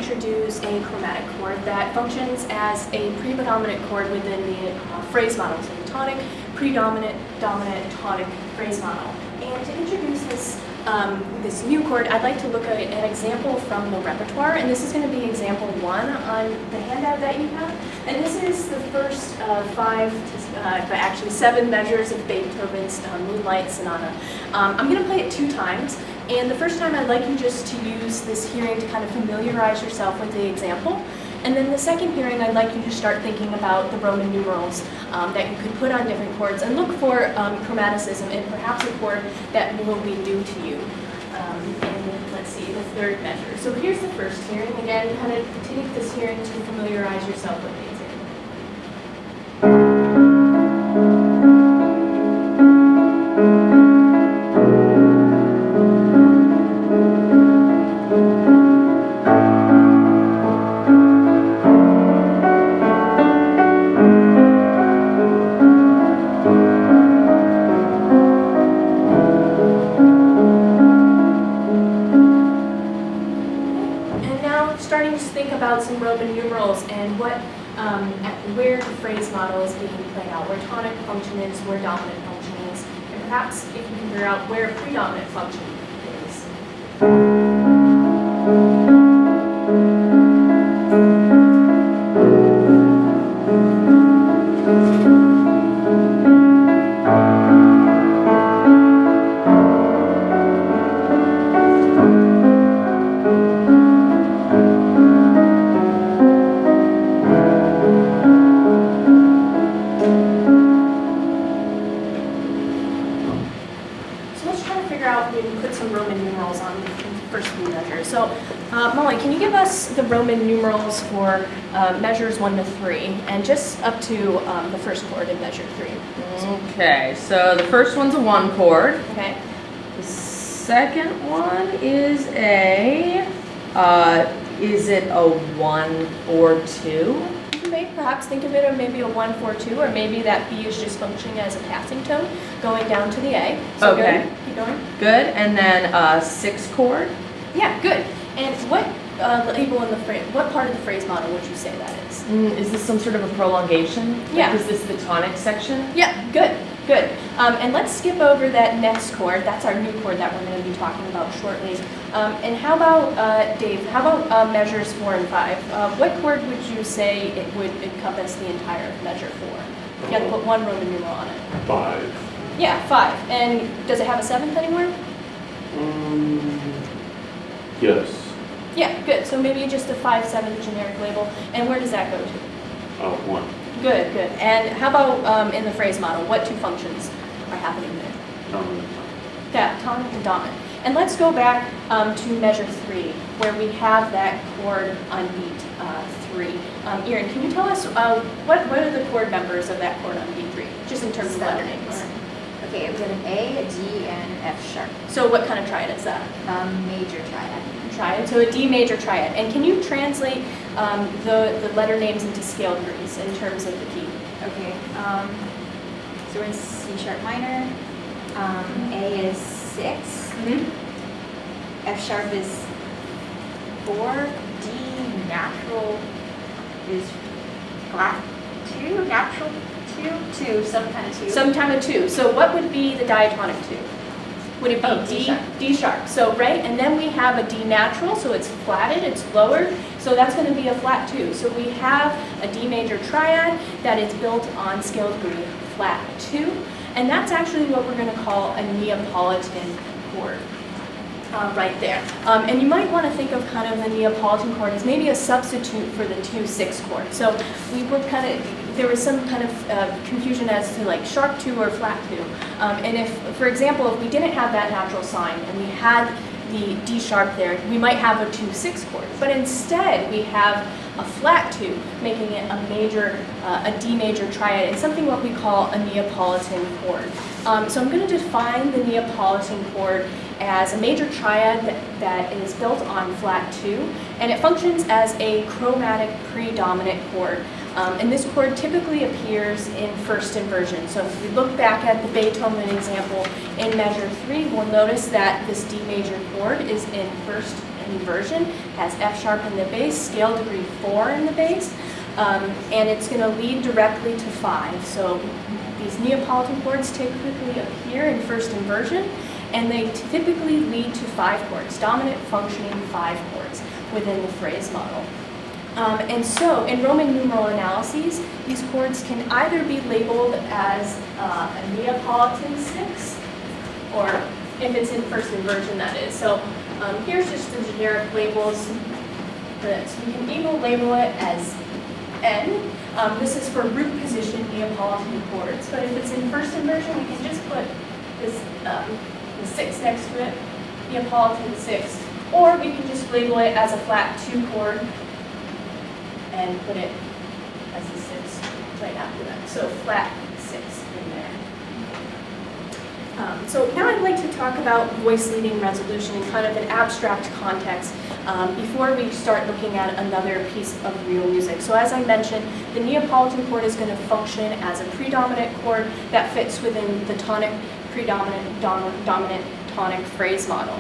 introduce a chromatic chord that functions as a predominant chord within the phrase model, so the tonic, predominant, dominant, tonic phrase model. And to introduce this new chord, I'd like to look at an example from the repertoire, and this is going to be example 1 on the handout that you have. And this is the first 7 measures of Beethoven's Moonlight Sonata. I'm going to play it 2 times, and the first time I'd like you just to use this hearing to kind of familiarize yourself with the example. And then the second hearing, I'd like you to start thinking about the Roman numerals that you could put on different chords and look for chromaticism in perhaps a chord that will be new to you. And let's see, the third measure. So here's the first hearing. Again, kind of take this hearing to familiarize yourself with the example. Starting to think about some Roman numerals and where the phrase model is being played out, where tonic function is, where dominant function is, and perhaps if you can figure out where predominant function is. Put some Roman numerals on the first few measures. So, Molly, can you give us the Roman numerals for measures 1 to 3, and just up to the first chord in measure 3? Okay, so the first one's a 1 chord. Okay. The second one is is it a 1, 4, 2? You may perhaps think of it as maybe a 1, 4, 2, or maybe that B is just functioning as a passing tone going down to the A. So okay. Good. Keep going. Good, and then a 6 chord? Yeah, good. And what label in the phrase, what part of the phrase model would you say that is? Is this some sort of a prolongation? Yeah. Like, is this the tonic section? Yeah, good, good. And let's skip over that next chord. That's our new chord that we're going to be talking about shortly. And how about, Dave, how about measures 4 and 5? What chord would you say it would encompass the entire measure 4? You have to put 1 Roman numeral on it. 5. Yeah, 5. And does it have a 7th anywhere? Yes. Yeah, good. So maybe just a 5/7 generic label. And where does that go to? 1. Good, good. And how about in the phrase model? What 2 functions are happening there? Dominant. Yeah, tonic and dominant. And let's go back to measure 3, where we have that chord on beat 3. Erin, can you tell us what are the chord members of that chord on beat 3, just in terms of letter names? Okay, we have an A, a D, and an F sharp. So what kind of triad is that? Major triad. Triad, so a D major triad. And can you translate the letter names into scale degrees in terms of the key? Okay, so we're in C sharp minor. A is 6. F sharp is 4. D natural is flat 2. Natural 2. Some kind of 2. Some kind of 2. So what would be the diatonic 2? Would it be D sharp. D sharp. So, right, and then we have a D natural, so it's flatted, it's lowered, so that's going to be a flat 2. So we have a D major triad that is built on scale degree flat 2, and that's actually what we're going to call a Neapolitan chord. Right there. And you might want to think of kind of the Neapolitan chord as maybe a substitute for the 2/6 chord. So we were there was some kind of confusion as to like sharp 2 or flat 2. And if, for example, if we didn't have that natural sign and we had the D sharp there, we might have a 2/6 chord. But instead, we have a flat 2, making it a D major triad, and something what we call a Neapolitan chord. So I'm going to define the Neapolitan chord as a major triad that is built on flat 2, and it functions as a chromatic predominant chord. And this chord typically appears in first inversion. So if we look back at the Beethoven example in measure 3, we'll notice that this D major chord is in first inversion. It has F sharp in the bass, scale degree 4 in the bass, and it's going to lead directly to 5. So these Neapolitan chords typically appear in first inversion, and they typically lead to 5 chords, dominant functioning 5 chords within the phrase model. And so in Roman numeral analyses, these chords can either be labeled as a Neapolitan 6, or if it's in first inversion, that is. So here's just the generic labels for this. We can either label it as N. This is for root position Neapolitan chords, but if it's in first inversion, we can just put this the 6 next to it, Neapolitan 6, or we can just label it as a flat 2 chord and put it as a 6 right after that. So flat 6 in there. So now I'd like to talk about voice leading resolution in kind of an abstract context before we start looking at another piece of real music. So as I mentioned, the Neapolitan chord is going to function as a predominant chord that fits within the tonic predominant dominant tonic phrase model.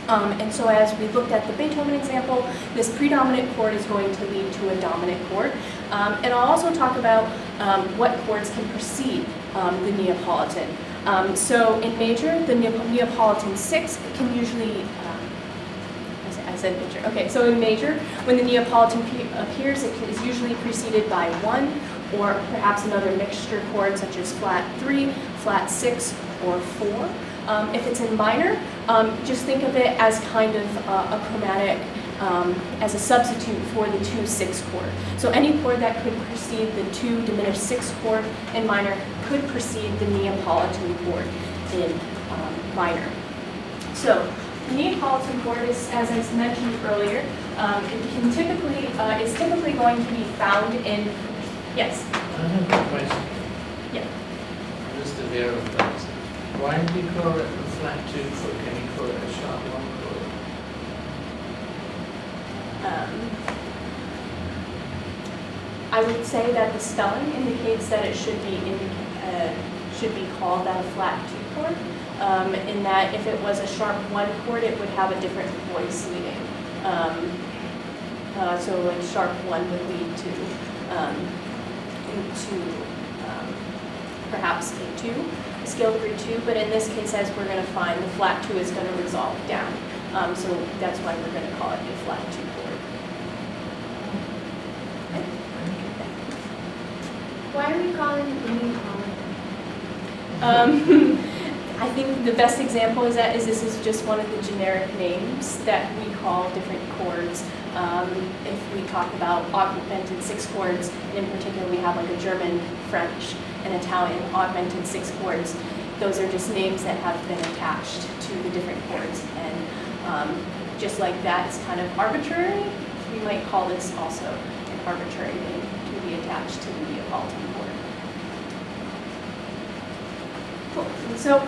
And so as we looked at the Beethoven example, this predominant chord is going to lead to a dominant chord. And I'll also talk about what chords can precede the Neapolitan. So in major, the Neapolitan 6 can usually, I said major. Okay, so in major, when the Neapolitan appears, it is usually preceded by 1 or perhaps another mixture chord such as flat 3, flat 6, or 4. If it's in minor, just think of it as kind of a chromatic, as a substitute for the 2/6 chord. So any chord that could precede the 2 diminished 6 chord in minor could precede the Neapolitan chord in minor. So the Neapolitan chord is, as I mentioned earlier, is typically going to be found in, yes? I have a question. Yeah. Just to verify. Why do you call it a flat 2 chord? Can you call it a sharp 1 chord? I would say that the spelling indicates that it should be called that a flat 2 chord. In that if it was a sharp 1 chord, it would have a different voice leading. So like sharp 1 would lead to perhaps a 2, a scale degree 2, but in this case, as we're going to find, the flat 2 is going to resolve down. So that's why we're going to call it a flat 2 chord. Why are we calling it Neapolitan? I think the best example is this is just one of the generic names that we call different chords. If we talk about augmented 6 chords, and in particular we have like a German, French, and Italian augmented 6 chords, those are just names that have been attached to the different chords. And just like that is kind of arbitrary, we might call this also an arbitrary name to be attached to the Neapolitan chord. Cool. So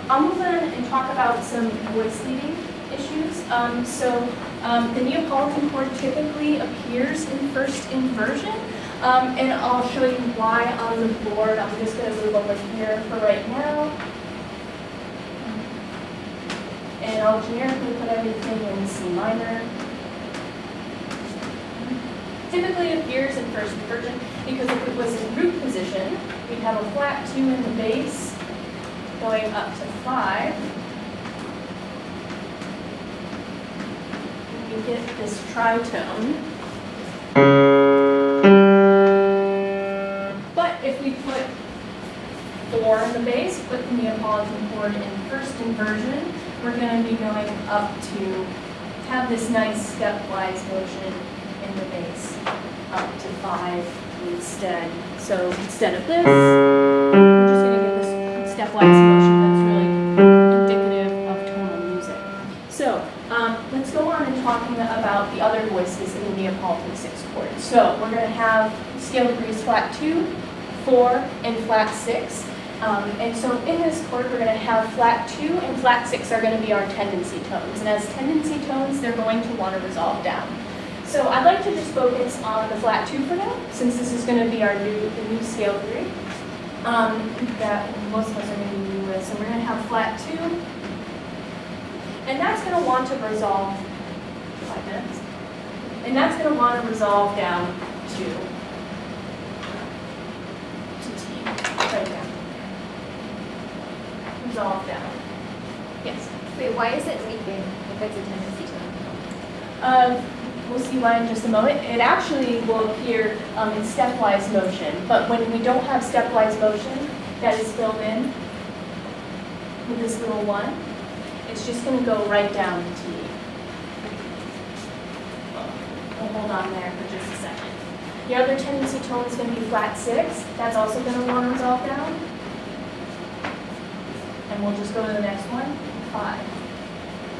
I'll move on and talk about some voice leading issues. The Neapolitan chord typically appears in first inversion, and I'll show you why on the board. I'm just going to move over here for right now. And I'll generically put everything in C minor. Typically appears in first inversion because if it was in root position, we'd have a flat 2 in the bass going up to 5. You get this tritone. But if we put 4 in the bass, put the Neapolitan chord in first inversion, we're going to be going up to have this nice stepwise motion in the bass, up to 5 instead. So instead of this, we're just going to get this stepwise motion that's really indicative of tonal music. So let's go on and talking about the other voices in the Neapolitan 6 chord. So we're going to have scale degrees flat 2, 4, and flat 6. And so in this chord, we're going to have flat 2 and flat 6 are going to be our tendency tones. And as tendency tones, they're going to want to resolve down. So I'd like to just focus on the flat 2 for now, since this is going to be the new scale degree that most of us are going to be new with. So we're going to have flat 2, and that's going to want to resolve 5 minutes. And that's going to want to resolve down to T, right down. Resolve down. Yes. Wait, why is it leaping if it's a tendency tone? We'll see why in just a moment. It actually will appear in stepwise motion, but when we don't have stepwise motion that is filled in with this little 1, it's just going to go right down to T. We'll hold on there for just a second. The other tendency tone is going to be flat 6. That's also going to want to resolve down. And we'll just go to the next one, 5.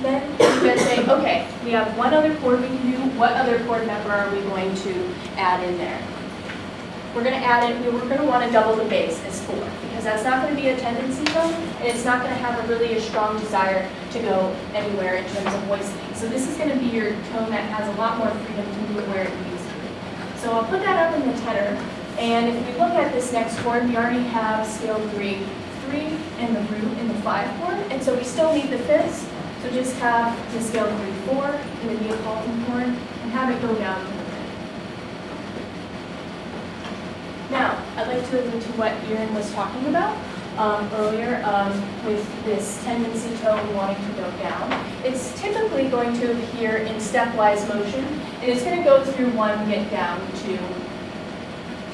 Then you're going to say, okay, we have one other chord we can do. What other chord member are we going to add in there? We're going to add in, we're going to want to double the bass as 4, because that's not going to be a tendency tone, and it's not going to have a strong desire to go anywhere in terms of voicing. So this is going to be your tone that has a lot more freedom to move it where it needs to be. So I'll put that up in the tenor, and if we look at this next chord, we already have scale degree 3 in the root in the 5 chord, and so we still need the fifths. So just have the scale degree 4 in the Neapolitan chord, and have it go down to the fifth. Now, I'd like to allude to what Erin was talking about earlier with this tendency tone wanting to go down. It's typically going to appear in stepwise motion, and it's going to go through 1, get down to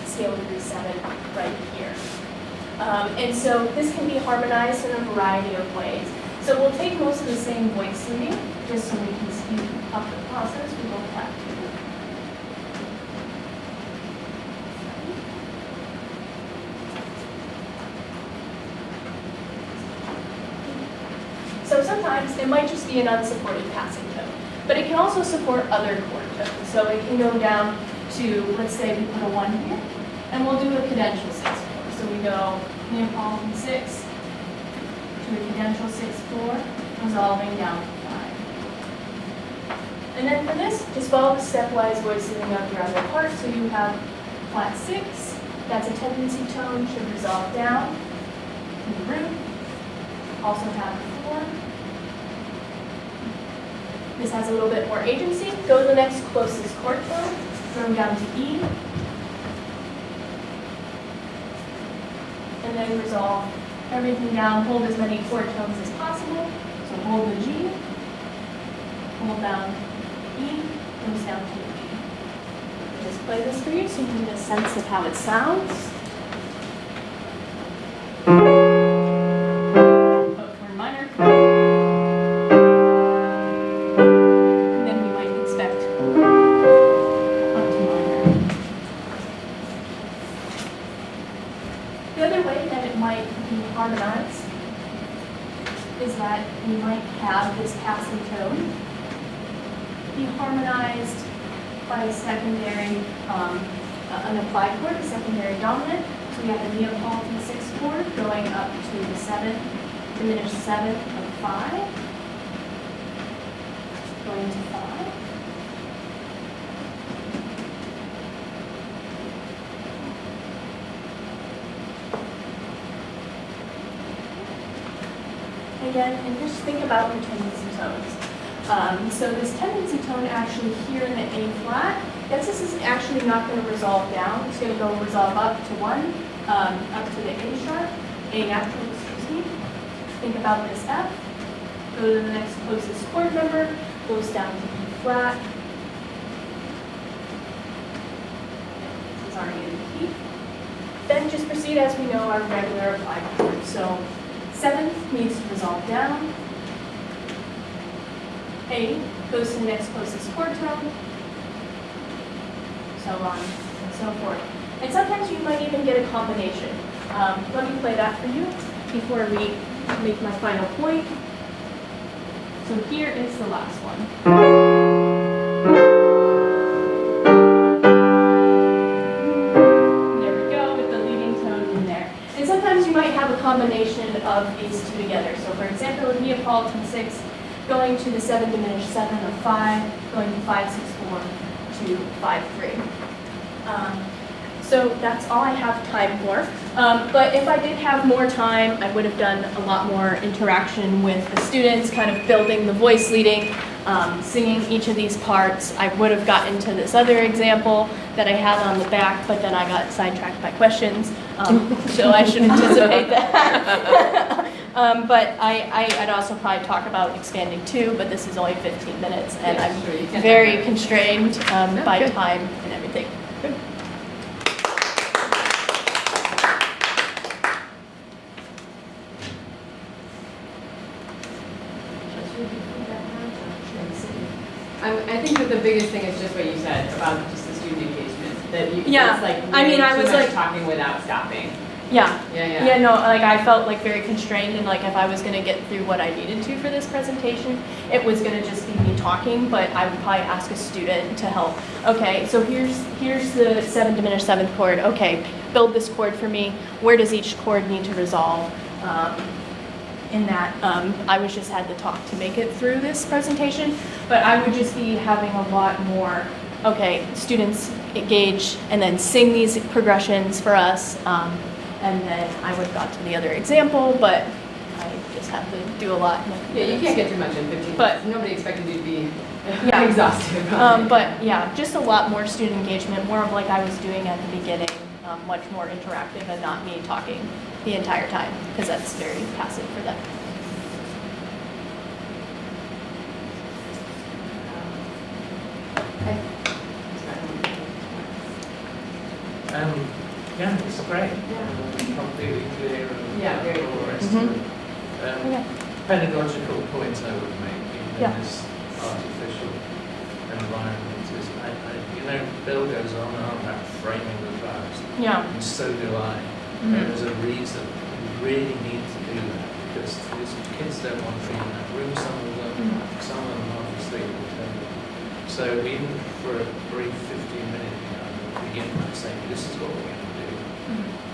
scale degree 7 right here. And so this can be harmonized in a variety of ways. So we'll take most of the same voice tuning, just so we can speed up the process. We go flat 2. So sometimes it might just be an unsupported passing tone, but it can also support other chord tones. So it can go down to, let's say we put a 1 here, and we'll do a cadential 6/4. So we go Neapolitan 6 to a cadential 6/4, resolving down to 5. And then for this, just follow the stepwise voicing of your other part. So you have flat 6, that's a tendency tone, should resolve down to the root. Also have 4. This has a little bit more agency. Go to the next closest chord tone, throw down to E, and then resolve everything down. Hold as many chord tones as possible. So hold the G, hold down E, goes down to the G. I'll just play this for you so you can get a sense of how it sounds. Harmonized by a secondary, an applied chord, a secondary dominant. So we have the Neapolitan 6 chord going up to the 7th, diminished 7th of 5, going to 5. Again, and just think about your tendency tones. So this tendency tone actually here in the A flat, this is actually not going to resolve down. It's going to go resolve up to 1, up to the A sharp, A natural, excuse me. Think about this F. Go to the next closest chord member, goes down to E flat. This is already in the key. Then just proceed as we know our regular applied chord. So 7th needs to resolve down. A goes to the next closest chord tone, so on and so forth. And sometimes you might even get a combination. Let me play that for you before we make my final point. So here is the last one. There we go, with the leading tone in there. And sometimes you might have a combination of these two together. So for example, in Neapolitan 6, going to the 7 diminished 7 of 5, going to 5/6/4 to 5/3. So that's all I have time for. But if I did have more time, I would have done a lot more interaction with the students, kind of building the voice leading, singing each of these parts. I would have gotten to this other example that I had on the back, but then I got sidetracked by questions, so I should anticipate that. But I'd also probably talk about expanding too, but this is only 15 minutes, and Yeah, I'm sure, you can very have that. constrained by good. time and everything. I think that the biggest thing is just what you said about just the student engagement, that you, Yeah, it's like I mean, I too was much like- talking without stopping. Yeah. Yeah. Yeah, no, like I felt like very constrained, and like if I was gonna get through what I needed to for this presentation, it was gonna just be me talking, but I would probably ask a student to help. Okay, so here's the 7 diminished seventh chord. Okay, build this chord for me. Where does each chord need to resolve? In that, I was just had to talk to make it through this presentation, but I would just be having a lot more, okay, students engage and then sing these progressions for us, and then I would have got to the other example, but I just have to do a lot. Yeah, you can't get too much in 15 But- minutes. Nobody expected you to be Yeah. exhaustive. But yeah, just a lot more student engagement, more of like I was doing at the beginning, much more interactive and not me talking the entire time, because that's very passive for them. Yeah, it's great. Completely clear and Yeah, very all the clear. rest of it. Okay. Pedagogical points I would make in Yeah. this artificial environment is, Bill goes on and on about framing the class, Yeah. and so do I. Mhm. There's a reason we really need to do that, because these kids don't want to be in that room, some of them obviously will tell you. So even for a brief 15-minute, begin by saying, this is what we're going to do.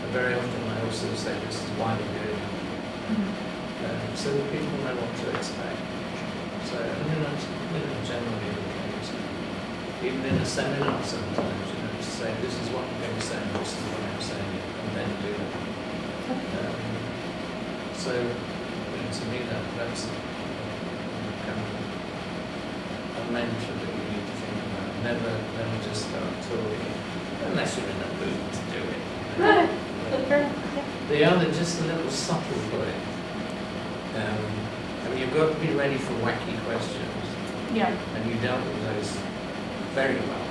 And very often I also say, this is why we're doing it. So that people know what to expect. So, that's generally the case. Even in a seminar sometimes, to say, this is what I'm going to say, and this is what I'm saying, and then do it. So, to me, that's kind of a mantra that you need to think about. Never just start talking, unless you're in a mood to do it. The other, just a little subtle point. You've got to be ready for wacky questions, Yeah. and you dealt with those very well.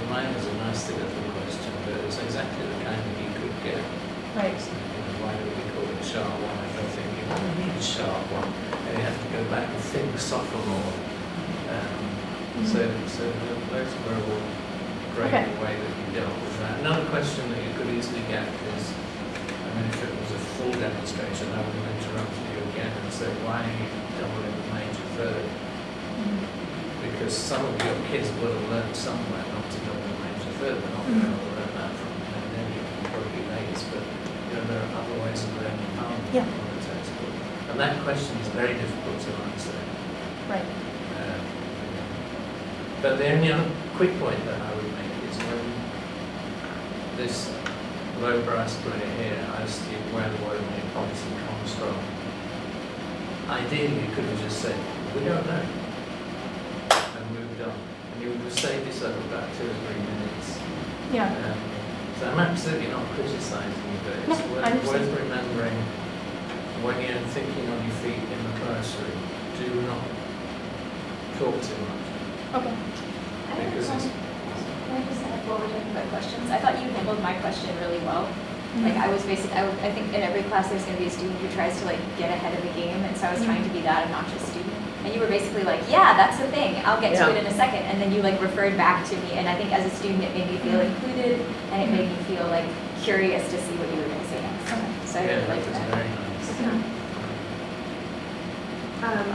Mine was a nasty little question, but it was exactly the kind that you could get. Right. Why do we call it sharp one? I don't think you need a sharp one, and you have to go back and think sophomore. So those were all great Okay. the way that you dealt with that. Another question that you could easily get is, if it was a full demonstration, I would have interrupted you again and said, why are you doubling the major third? Because some of your kids would have learned somewhere not to double the major third. They're not going to learn that from many probably mates, but there are other ways of learning harmony Yeah. from the textbook. And that question is very difficult to answer. Right. But the only other quick point that I would make is when this low brass player here asked you where the word Neapolitan comes from, ideally you could have just said, we don't know, and moved on. And you would have saved yourself about 2 or 3 minutes. Yeah. So I'm absolutely not criticising you, but it's No, I understand. worth remembering when you're thinking on your feet in the classroom, do not talk too much. Okay. Because it's, Can I just add while we're talking about questions? I thought you handled my question really well. Like I was basically, I think in every class there's going to be a student who tries to like get ahead of the game, and so I was trying to be that obnoxious student. And you were basically like, yeah, that's the thing. I'll get to Yeah. it in a second. And then you like referred back to me, and I think as a student it made me feel included, and it made me feel like curious to see what you were going to say next. So I yeah, really that liked was that. very nice.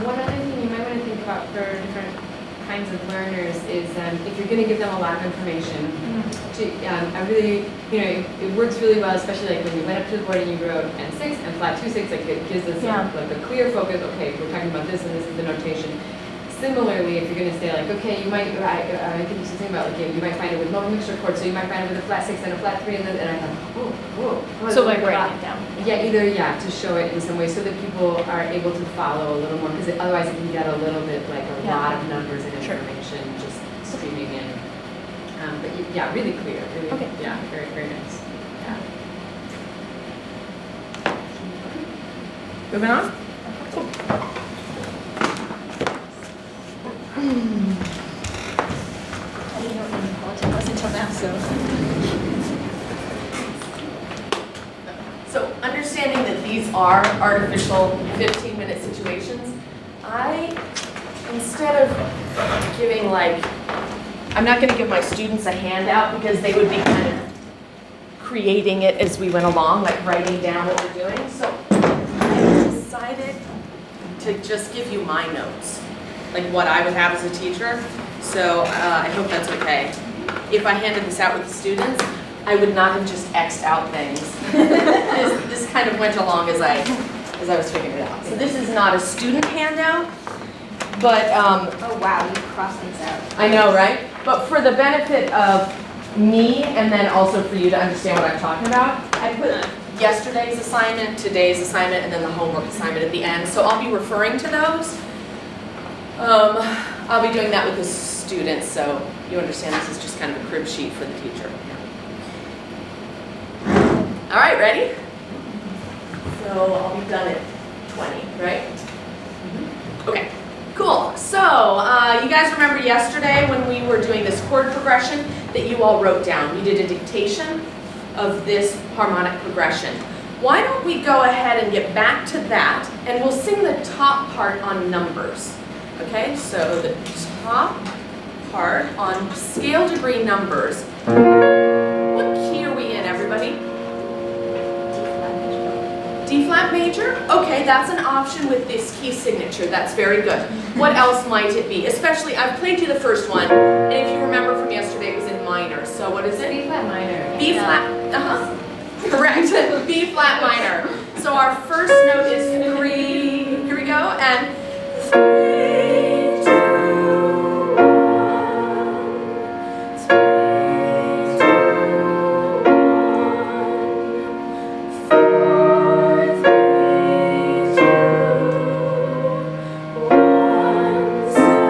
One other thing you might want to think about for different kinds of learners is if you're going to give them a lot of information, I really, it works really well, especially like when you went up to the board and you wrote N6 and flat 2/6, like it gives us Yeah. like a clear focus. Okay, we're talking about this and this is the notation. similarly, if you're gonna say like, okay, you might, I think you said something about like, you might find it with low mixture chords, so you might find it with a flat 6 and a flat 3, and I thought, oh. So like writing it down. Yeah, either, to show it in some way so that people are able to follow a little more, because otherwise it can get a little bit like a Yeah. lot of numbers and Sure. information just streaming in. But yeah, really clear, really, Okay. yeah, very, very nice. Yeah. Moving on? I didn't know what Neapolitan was until now, so. So understanding that these are artificial 15-minute situations, instead of giving I'm not going to give my students a handout because they would be kind of creating it as we went along, like writing down what we're doing. So I decided to just give you my notes, like what I would have as a teacher. So I hope that's okay. If I handed this out with the students, I would not have just X'd out things. This kind of went along as I was figuring it out. So this is not a student handout, but Oh, wow, you crossed things out. I know, right? But for the benefit of me and then also for you to understand what I'm talking about, I put yesterday's assignment, today's assignment, and then the homework assignment at the end. So I'll be referring to those. I'll be doing that with the students, so you understand this is just kind of a crib sheet for the teacher. All right, ready? So I'll be done at 20, right? Okay, cool. So you guys remember yesterday when we were doing this chord progression that you all wrote down. We did a dictation of this harmonic progression. Why don't we go ahead and get back to that, and we'll sing the top part on numbers. Okay, so the top part on scale degree numbers. What key are we in, everybody? D flat major? Okay, that's an option with this key signature. That's very good. What else might it be? Especially, I've played you the first one, and if you remember from yesterday, it was in minor. So what is it? B flat minor. B flat, correct, B flat minor. So our first note is 3, here we go, and 3, 2, 1, 3, 2, 1, 4, 3, 2, 1, 7,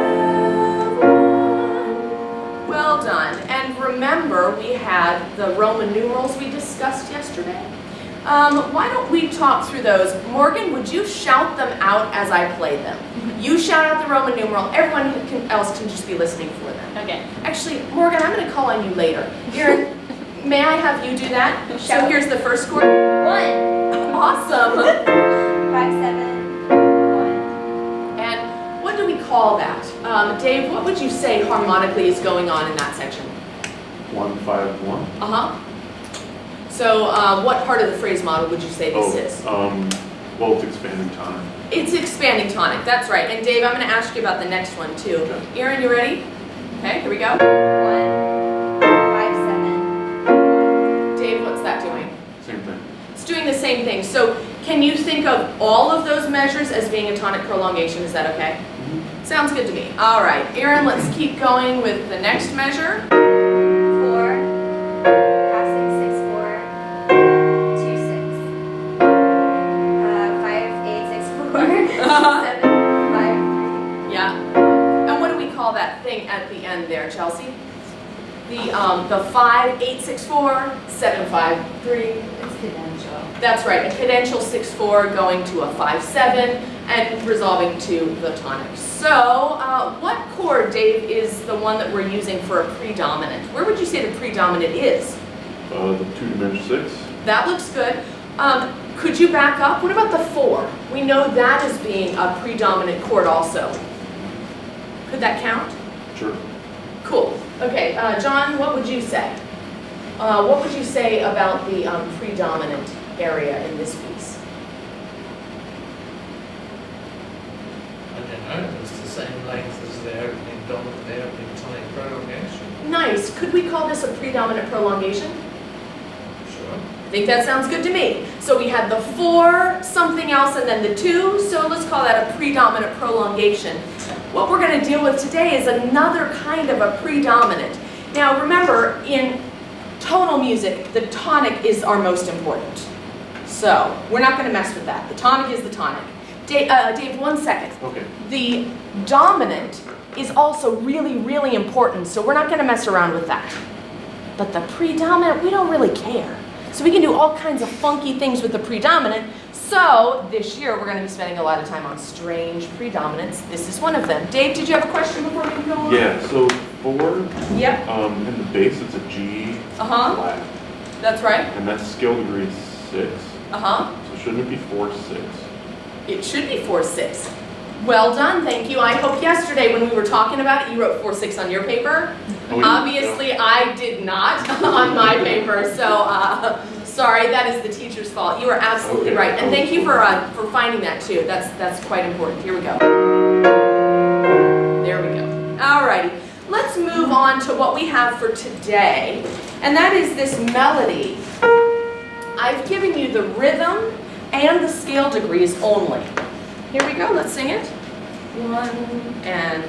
1. Well done. And remember, we had the Roman numerals we discussed yesterday. Why don't we talk through those? Morgan, would you shout them out as I play them? You shout out the Roman numeral. Everyone else can just be listening for them. Okay. Actually, Morgan, I'm going to call on you later. Erin, may I have you do that? So here's the first chord. 1, Awesome. 5, 7, 1. And what do we call that? Dave, what would you say harmonically is going on in that section? 1, 5, 1. Uh-huh. So what part of the phrase model would you say this is? Well, it's expanding time. It's expanding tonic, that's right. And Dave, I'm going to ask you about the next one too. Okay. Erin, you ready? Okay, here we go. 1, 5, 7. Dave, what's that doing? Same thing. It's doing the same thing. So can you think of all of those measures as being a tonic prolongation? Is that okay? Sounds good to me. All right, Erin, let's keep going with the next measure. 4, passing 6, 4, 2, 6. 5, 8, 6, 4, 7, 5, 3. Yeah. And what do we call that thing at the end there, Chelsea? The 5, 8, 6, 4, 7, 5, 3. It's cadential. That's right, a cadential 6-4 going to a 5-7 and resolving to the tonic. So, what chord, Dave, is the one that we're using for a predominant? Where would you say the predominant is? The 2-dimension 6. That looks good. Could you back up? What about the 4? We know that as being a predominant chord also. Could that count? Sure. Cool. Okay, John, what would you say? What would you say about the predominant area in this piece? I don't know, it's the same length as the opening tonic prolongation. Nice. Could we call this a predominant prolongation? Sure. think that sounds good to me. So we had the 4, something else, and then the 2, so let's call that a predominant prolongation. What we're going to deal with today is another kind of a predominant. Now remember, in tonal music, the tonic is our most important. So we're not going to mess with that. The tonic is the tonic. Dave, 1 second. Okay. The dominant is also really, really important, so we're not going to mess around with that. But the predominant, we don't really care. So we can do all kinds of funky things with the predominant. So this year we're going to be spending a lot of time on strange predominants. This is one of them. Dave, did you have a question before we go on? Yeah, so 4, Yep. in the bass it's a G Uh-huh. flat, That's right. and that's scale degree 6. Uh-huh. So shouldn't it be 4/6? It should be 4/6. Well done, thank you. I hope yesterday when we were talking about it, you wrote 4/6 on your paper. Oh, we- Obviously, I did not on my paper, so sorry, that is the teacher's fault. You are absolutely Okay. right, and thank you for finding that too. That's quite important. Here we go. There we go. Alrighty, let's move on to what we have for today, and that is this melody. I've given you the rhythm and the scale degrees only. Here we go, let's sing it. 1 and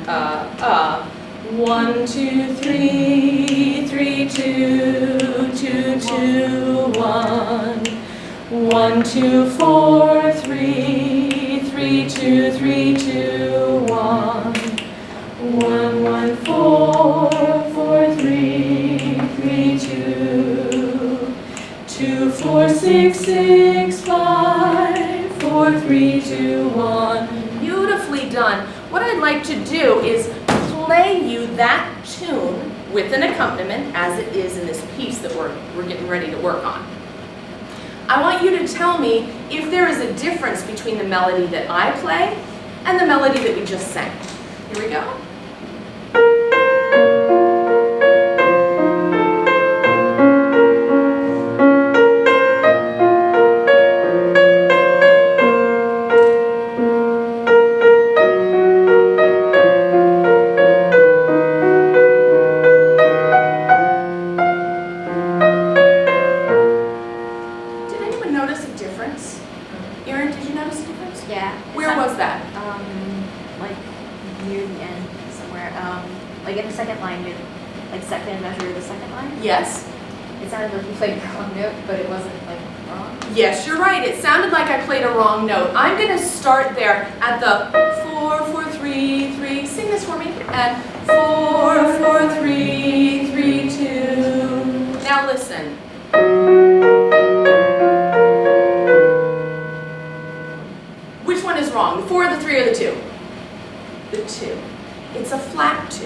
1, 2, 3, 3, 2, 2, 2, 1. 1, 2, 4, 3, 3, 2, 3, 2, 1. 1, 1, 4, 4, 3, 3, 2. 2, 4, 6, 6, 5, 4, 3, 2, 1. Beautifully done. What I'd like to do is play you that tune with an accompaniment as it is in this piece that we're getting ready to work on. I want you to tell me if there is a difference between the melody that I play and the melody that we just sang. Here we go. Did anyone notice a difference? Erin, did you notice a difference? Yeah. Where was that? Like near the end somewhere. Like in the second line, near, like second measure of the second line. Yes. It sounded like you played the wrong note, but it wasn't like wrong. Yes, you're right. It sounded like I played a wrong note. I'm going to start there at the 4, 4, 3, 3. Sing this for me. And 4, 4, 3, 3, 2. Now listen. Which one is wrong? The 4, the 3, or the 2? The 2. It's a flat 2.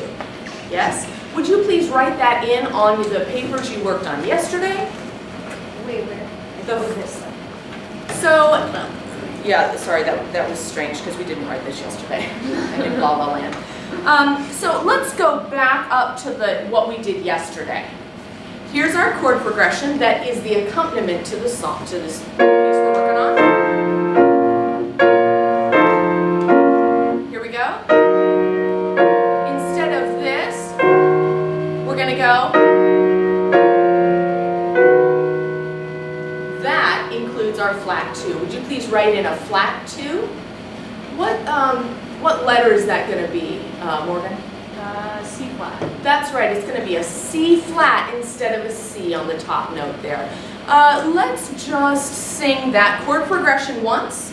Yes? Would you please write that in on the papers you worked on yesterday? Wait, where? The this. So, yeah, sorry, that was strange because we didn't write this yesterday. I'm in La La Land. So let's go back up to what we did yesterday. Here's our chord progression that is the accompaniment to the song, to this piece we're working on. Here we go. Instead of this, we're going to go. That includes our flat 2. Would you please write in a flat 2? What letter is that going to be, Morgan? C flat. That's right, it's going to be a C flat instead of a C on the top note there. Let's just sing that chord progression once,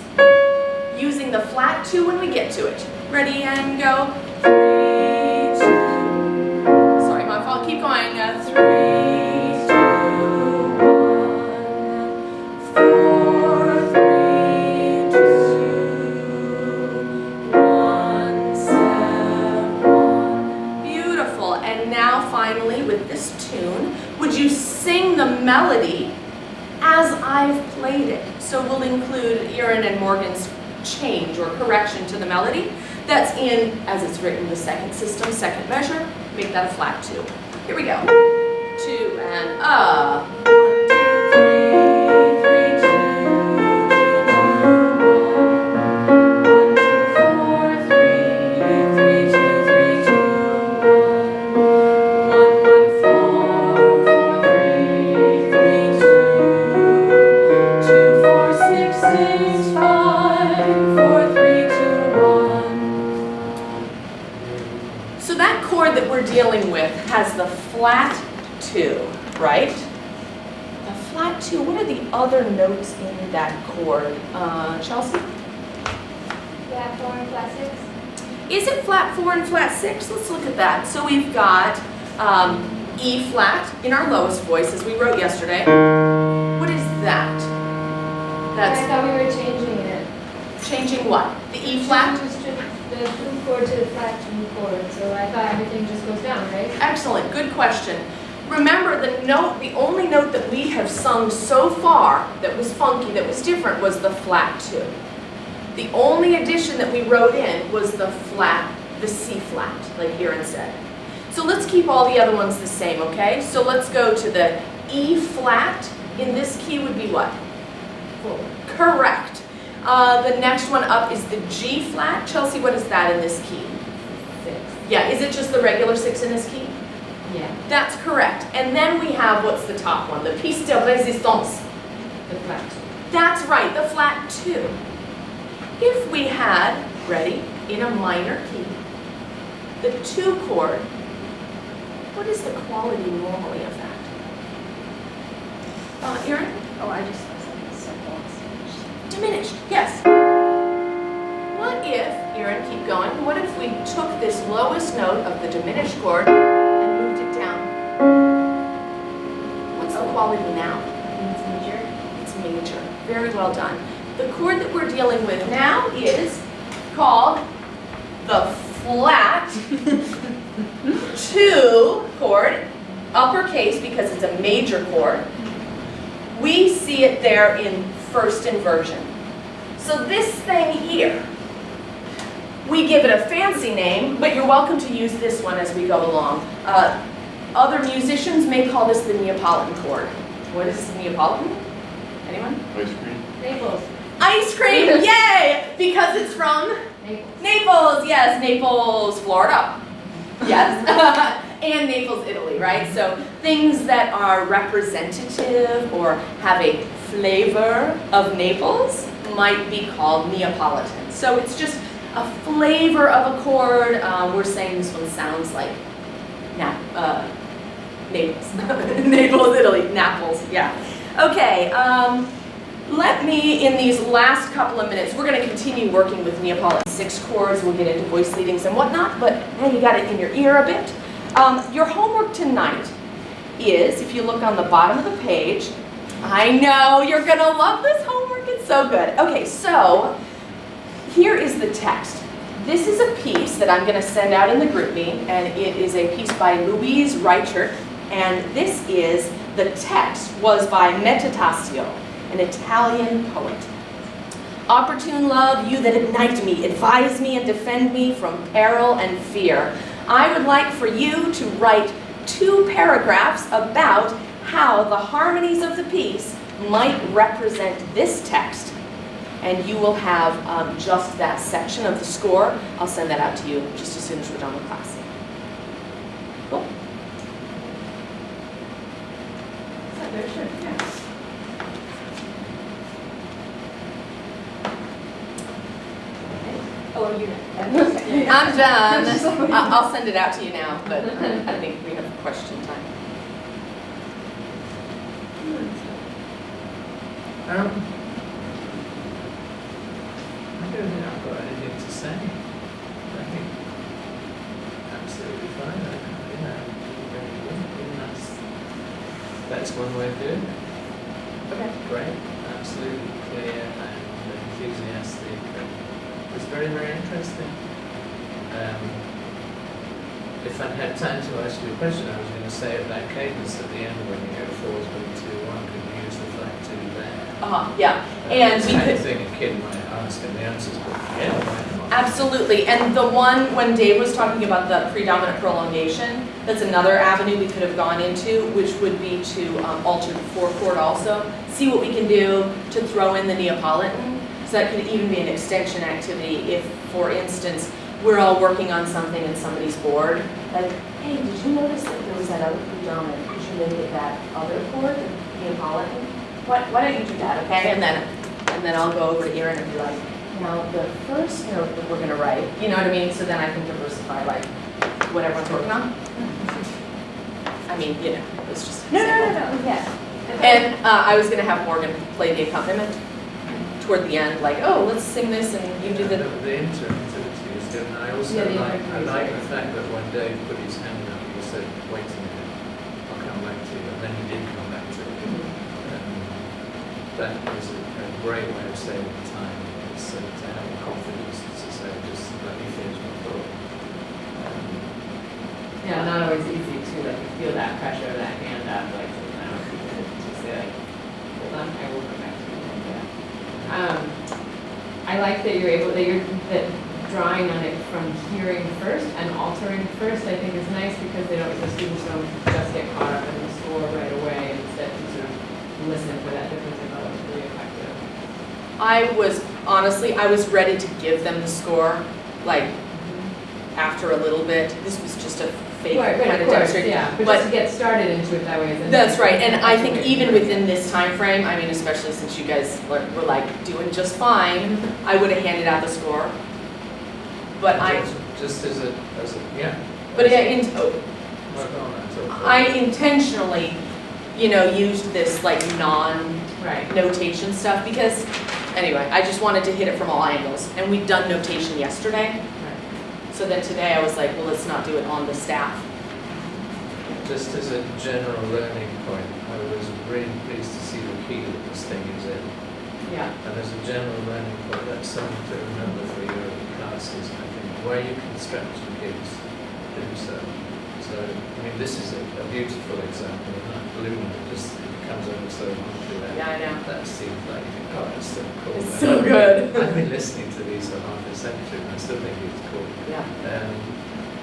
using the flat 2 when we get to it. Ready and go. 3, 2. Sorry, my fault. Keep going. 3, 2, 1. 4, 3, 2, 1, 7. Beautiful. And now finally with this tune, would you sing the melody as I've played it? So we'll include Erin and Morgan's change or correction to the melody. That's in, as it's written, the second system, second measure. Make that a flat 2. Here we go. 2 and 1, 2, 3, 3, 2, 2, 2, 1. 1, 2, 4, 3, 3, 2, 3, 2, 1. 1, 1, 4, 4, 3, 3, 2, dealing with has the flat 2, right? The flat 2, what are the other notes in that chord? Chelsea? Flat 4 and flat 6. Is it flat 4 and flat 6? Let's look at that. So we've got E flat in our lowest voice, as we wrote yesterday. What is that? I That's thought we were changing it. changing what? The E flat? The 2 chord to the flat 2 chord. So I thought everything just goes down, right? Excellent, good question. Remember, the only note that we have sung so far that was funky, that was different, was the flat 2. The only addition that we wrote in was the C flat, like Erin said. So let's keep all the other ones the same, okay? So let's go to the E flat. In this key would be what? 4. Correct. The next one up is the G flat. Chelsea, what is that in this key? 6. Yeah, is it just the regular 6 in this key? Yeah. That's correct. And then we have, what's the top one? The piece de résistance. The flat 2. That's right, the flat 2. If we had, ready, in a minor key, the 2 chord, what is the quality normally of that? Erin? Oh, I just was like simple. Diminished, yes. What if, Erin, keep going, what if we took this lowest note of the diminished chord and moved it down? What's the quality now? It's major. It's major. Very well done. The chord that we're dealing with now is called the flat 2 chord, uppercase because it's a major chord. We see it there in first inversion. So this thing here, we give it a fancy name, but you're welcome to use this one as we go along. Other musicians may call this the Neapolitan chord. What is the Neapolitan? Anyone? Ice cream. Naples. Ice cream, yay! Because it's from Naples. Naples, yes, Naples, Florida. Yes. And Naples, Italy, right? So things that are representative or have a flavor of Naples might be called Neapolitan. So it's just a flavor of a chord. We're saying this one sounds like Naples. Naples, Italy, Naples, yeah. Okay, let me, in these last couple of minutes, we're going to continue working with Neapolitan 6 chords. We'll get into voice leadings and whatnot, but hey, you got it in your ear a bit. Your homework tonight is, if you look on the bottom of the page, I know you're going to love this homework. It's so good. Okay, so here is the text. This is a piece that I'm going to send out in the group me, and it is a piece by Louise Reichert, and this is, the text was by Metatastio, an Italian poet. Opportune love, you that ignite me, advise me and defend me from peril and fear. I would like for you to write 2 paragraphs about how the harmonies of the piece might represent this text. And you will have just that section of the score. I'll send that out to you just as soon as we're done with class. Cool? Very sure, yeah. Oh, you're not. I'm done. I'll send it out to you now, but I think we have question time. I don't think I've got anything to say. I think absolutely fine. Very good. And that's one way of doing it. Okay. Great. Absolutely clear and enthusiastic. It's very, very interesting. If I'd had time to ask you a question, I was going to say at that cadence at the end when you go 4, 3, 2, 1, could you use the flat 2 there? Yeah. And we Kind could of thing a kid might ask and the answer's but yeah, why not? absolutely. And the one when Dave was talking about the predominant prolongation, that's another avenue we could have gone into, which would be to alter the 4 chord also. See what we can do to throw in the Neapolitan. So that could even be an extension activity if, for instance, we're all working on something and somebody's bored. Like, hey, did you notice that there was that other predominant? Could you make it that other chord, the Neapolitan? Why don't you do that, okay? And then I'll go over to Erin and be like, now the first note that we're going to write, you know what I mean? So then I can diversify, like, what everyone's working on? I mean, you know, it's just an No, example. yeah. And I was gonna have Morgan play the accompaniment toward the end, like, oh, let's sing this and you do the. The interactivity is good, and I also Yeah, the I like interactivity. the fact that when Dave put his hand up, he said, wait a minute, I'll come back to you, and then he did come back to it. And that is a great way of saving time, it's to have the confidence to say, just let me finish my thought. Yeah, not always easy to like feel that pressure, that hand up, like sometimes to say like, hold on, I will come back to you. I like that that drawing on it from hearing first and altering first, I think is nice because the students don't just get caught up in the score right away and instead to sort of listen for that difference. I thought it was really effective. I was ready to give them the score, like, after a little bit. This was just a fake Right, kind of of course, demonstration. yeah, but But just to get started into it that way is. that's right, and I think even within this time frame, I mean, especially since you guys were like doing just fine, I would have handed out the score. But Just as a, yeah. but Work on that. I intentionally, you know, used this like Right. notation stuff because, anyway, I just wanted to hit it from all angles. And we'd done notation yesterday, so then today I was like, well, let's not do it on the staff. Just as a general learning point, I was really pleased to see the key that this thing is in. Yeah. And as a general learning point, that's something to remember for your classes, I think, where you construct your kids do so. So, I mean, this is a beautiful example of that balloon that just comes over so much. Yeah, I know. That seems like, oh, it's so cool. It's so good. I've been listening to these for half a century and I still think it's cool. Yeah.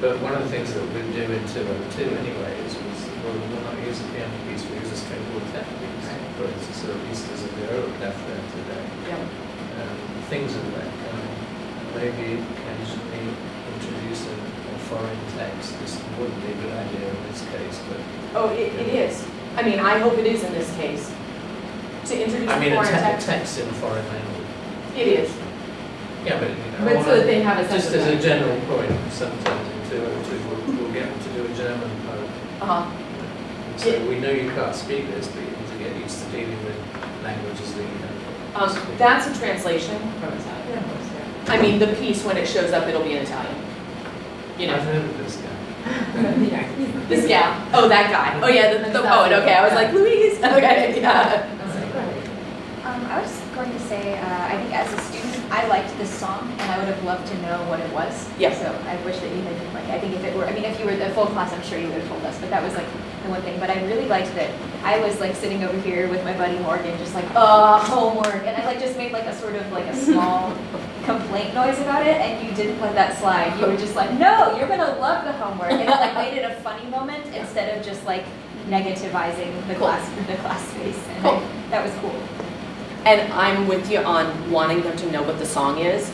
But one of the things that we do in 202 anyway is we'll not use a piano piece, we use a string quartet piece. For instance, sort of Easter's of the Earl left there today. Yeah. Things of that kind. Maybe occasionally introduce a foreign text. This wouldn't be a good idea in this case, but. Oh, it is. I mean, I hope it is in this case. To introduce I mean, a a foreign text. text in a foreign language. It is. Yeah, but you know. But so that they have a sense Just of as a that. general point, sometimes in 202 we'll get them to do a German poem. Uh-huh. So we know you can't speak this, but you need to get used to dealing with languages that you don't speak. That's a translation. From Italian, of course, yeah. I mean, the piece, when it shows up, it'll be in Italian. You I've know, heard of this guy. Yeah. this gal. Oh, that guy. Oh, yeah, the poet. Okay, I was like, Louise. Okay, yeah. I was going to say, I think as a student, I liked this song, and I would have loved to know what it was. Yeah. So I wish that you had, like, I think if it were, I mean, if you were the full class, I'm sure you would have told us, but that was like the one thing. But I really liked that I was like sitting over here with my buddy Morgan, just like, homework, and I like just made like a sort of like a small complaint noise about it, and you didn't let that slide. You were just like, no, you're gonna love the homework, and it like made it a funny moment instead of just like negativizing the Cool. class space, and Cool. that was cool. And I'm with you on wanting them to know what the song is.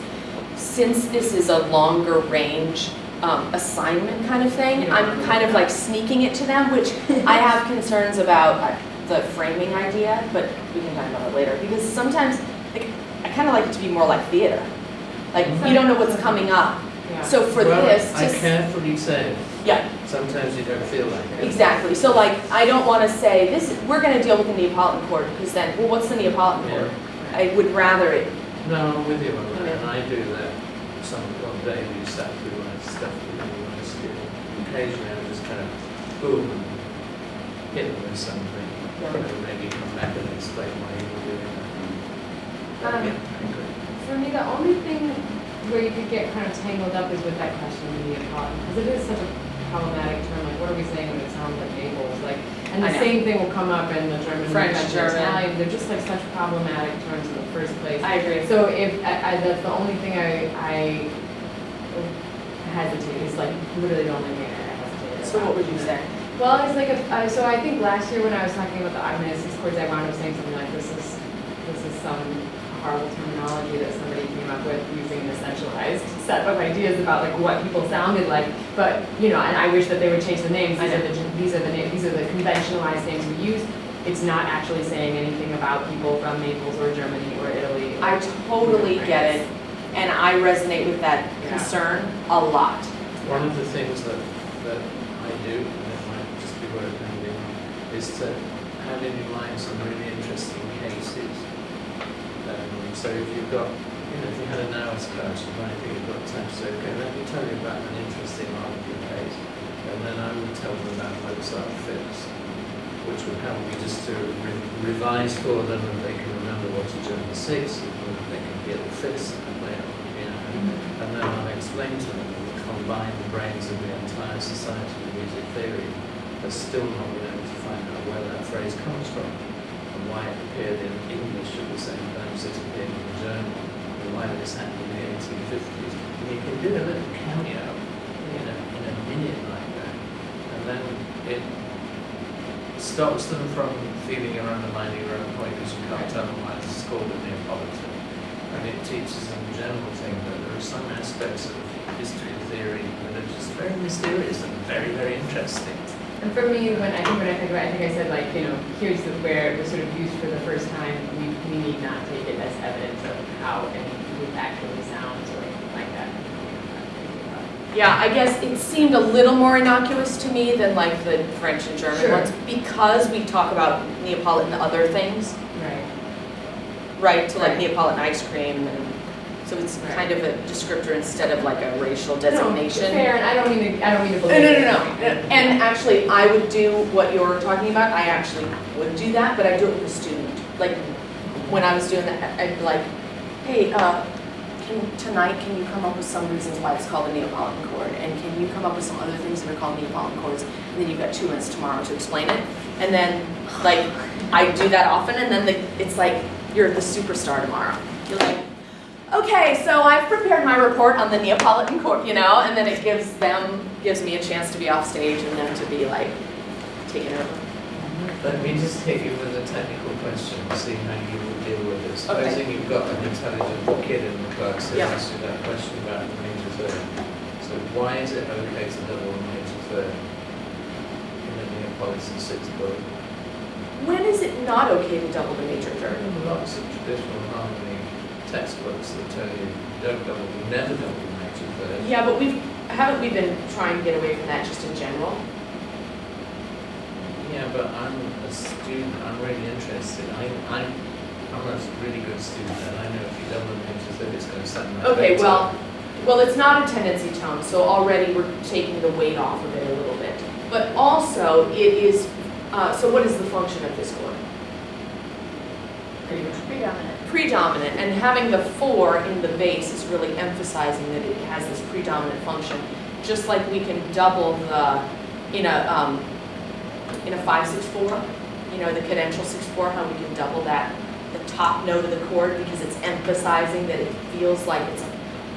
Since this is a longer range assignment kind of thing, I'm kind of like sneaking it to them, which I have concerns about the framing idea, but we can talk about it later. Because sometimes, like, I kind of like it to be more like theater. Like, you don't know what's coming up. Yeah. So for Well, this, I just, carefully say, yeah, sometimes you don't feel like it. exactly. So like, I don't want to say, we're going to deal with the Neapolitan chord, because then, well, what's the Neapolitan Yeah. chord? I would rather it, No, I'm with you on that, Yeah. and I do that. Some day we sat through my stuff with me when I was student. Occasionally I just kind of boom and hit them with something. Yeah. And maybe come back and explain why you were doing that. Um, Yeah, I agree. For me, the only thing where you could get kind of tangled up is with that question of Neapolitan, because it is such a problematic term. Like, what are we saying when it sounds like Naples? Like, and I the know. same thing will come up in the German, French, and German. Italian. They're just like such problematic terms in the first place. I agree. So if that's the only thing I hesitate is like literally the only thing I hesitate. So what would you say? Well, it's like so I think last year when I was talking about the augmented chords, I wound up saying something like this is some horrible terminology that somebody came up with using an essentialized set of ideas about like what people sounded like. But you know, and I wish that they would change the names. These are the conventionalized names we use. It's not actually saying anything about people from Naples or Germany or Italy. I totally get it, and I resonate with that Yeah. concern a lot. One of the things that that I do, and it might just be worth ending on, is to have in mind some really interesting cases. So if you've got, if you had an hour's class, you might think you've got time to say, okay, let me tell you about an interesting RP case, and then I would tell them about Mozart Fifths, which would help me just to revise for them, and they can remember what to do in the sixth, and they can get the fifth and play it, and then I'll explain to them and combine the brains of the entire society of music theory, but still not been able to find out where that phrase comes from, and why it appeared in English at the same time as it appeared in the German, and why this happened in the 1850s. And you can do a little cameo in a minute like that, and then it stops them from feeling you're undermining your own point because you can't tell them why it's called a Neapolitan. And it teaches them the general thing that there are some aspects of history and theory that are just very mysterious and very, very interesting. And for me, when I think about it, I think I said, like, here's where it was sort of used for the first time. We need not take it as evidence of how any group actually sounds or anything like that. Yeah, I guess it seemed a little more innocuous to me than like the French and German Sure. ones, because we talk about Neapolitan other things, Right. right? To like Right. Neapolitan ice cream, and so it's Right. kind of a descriptor instead of like a racial designation. No, fair, and I don't mean to No, believe no, it. no, no. And actually, I would do what you're talking about. I actually would do that, but I do it with a student. Like when I was doing that, I'd be like, hey, tonight, can you come up with some reasons why it's called a Neapolitan chord? And can you come up with some other things that are called Neapolitan chords? And then you've got 2 minutes tomorrow to explain it. And then, like, I do that often, and then it's like, you're the superstar tomorrow. You're like, okay, so I've prepared my report on the Neapolitan chord, and then it gives me a chance to be off stage and then to be like, taken over. Let me just hit you with a technical question and see how you would deal with it. Okay. Supposing you've got an intelligent kid in the class who Yeah. asks you that question about the major third. So why is it okay to double the major third in the Neapolitan sixth book? When is it not okay to double the major third? There are lots of traditional harmony textbooks that tell you never double the major third. Yeah, but haven't we been trying to get away from that just in general? Yeah, but I'm a student. I'm really interested. I'm a really good student, and I know if you double the major third, it's going to sound like Okay, better. well, it's not a tendency tone, so already we're taking the weight off of it a little bit. But also, it is, so what is the function of this chord? Pretty much. Predominant, and having the 4 in the bass is really emphasizing that it has this predominant function. Just like we can double in a 5/6/4, the cadential 6/4, how we can double the top note of the chord because it's emphasizing that it feels like it's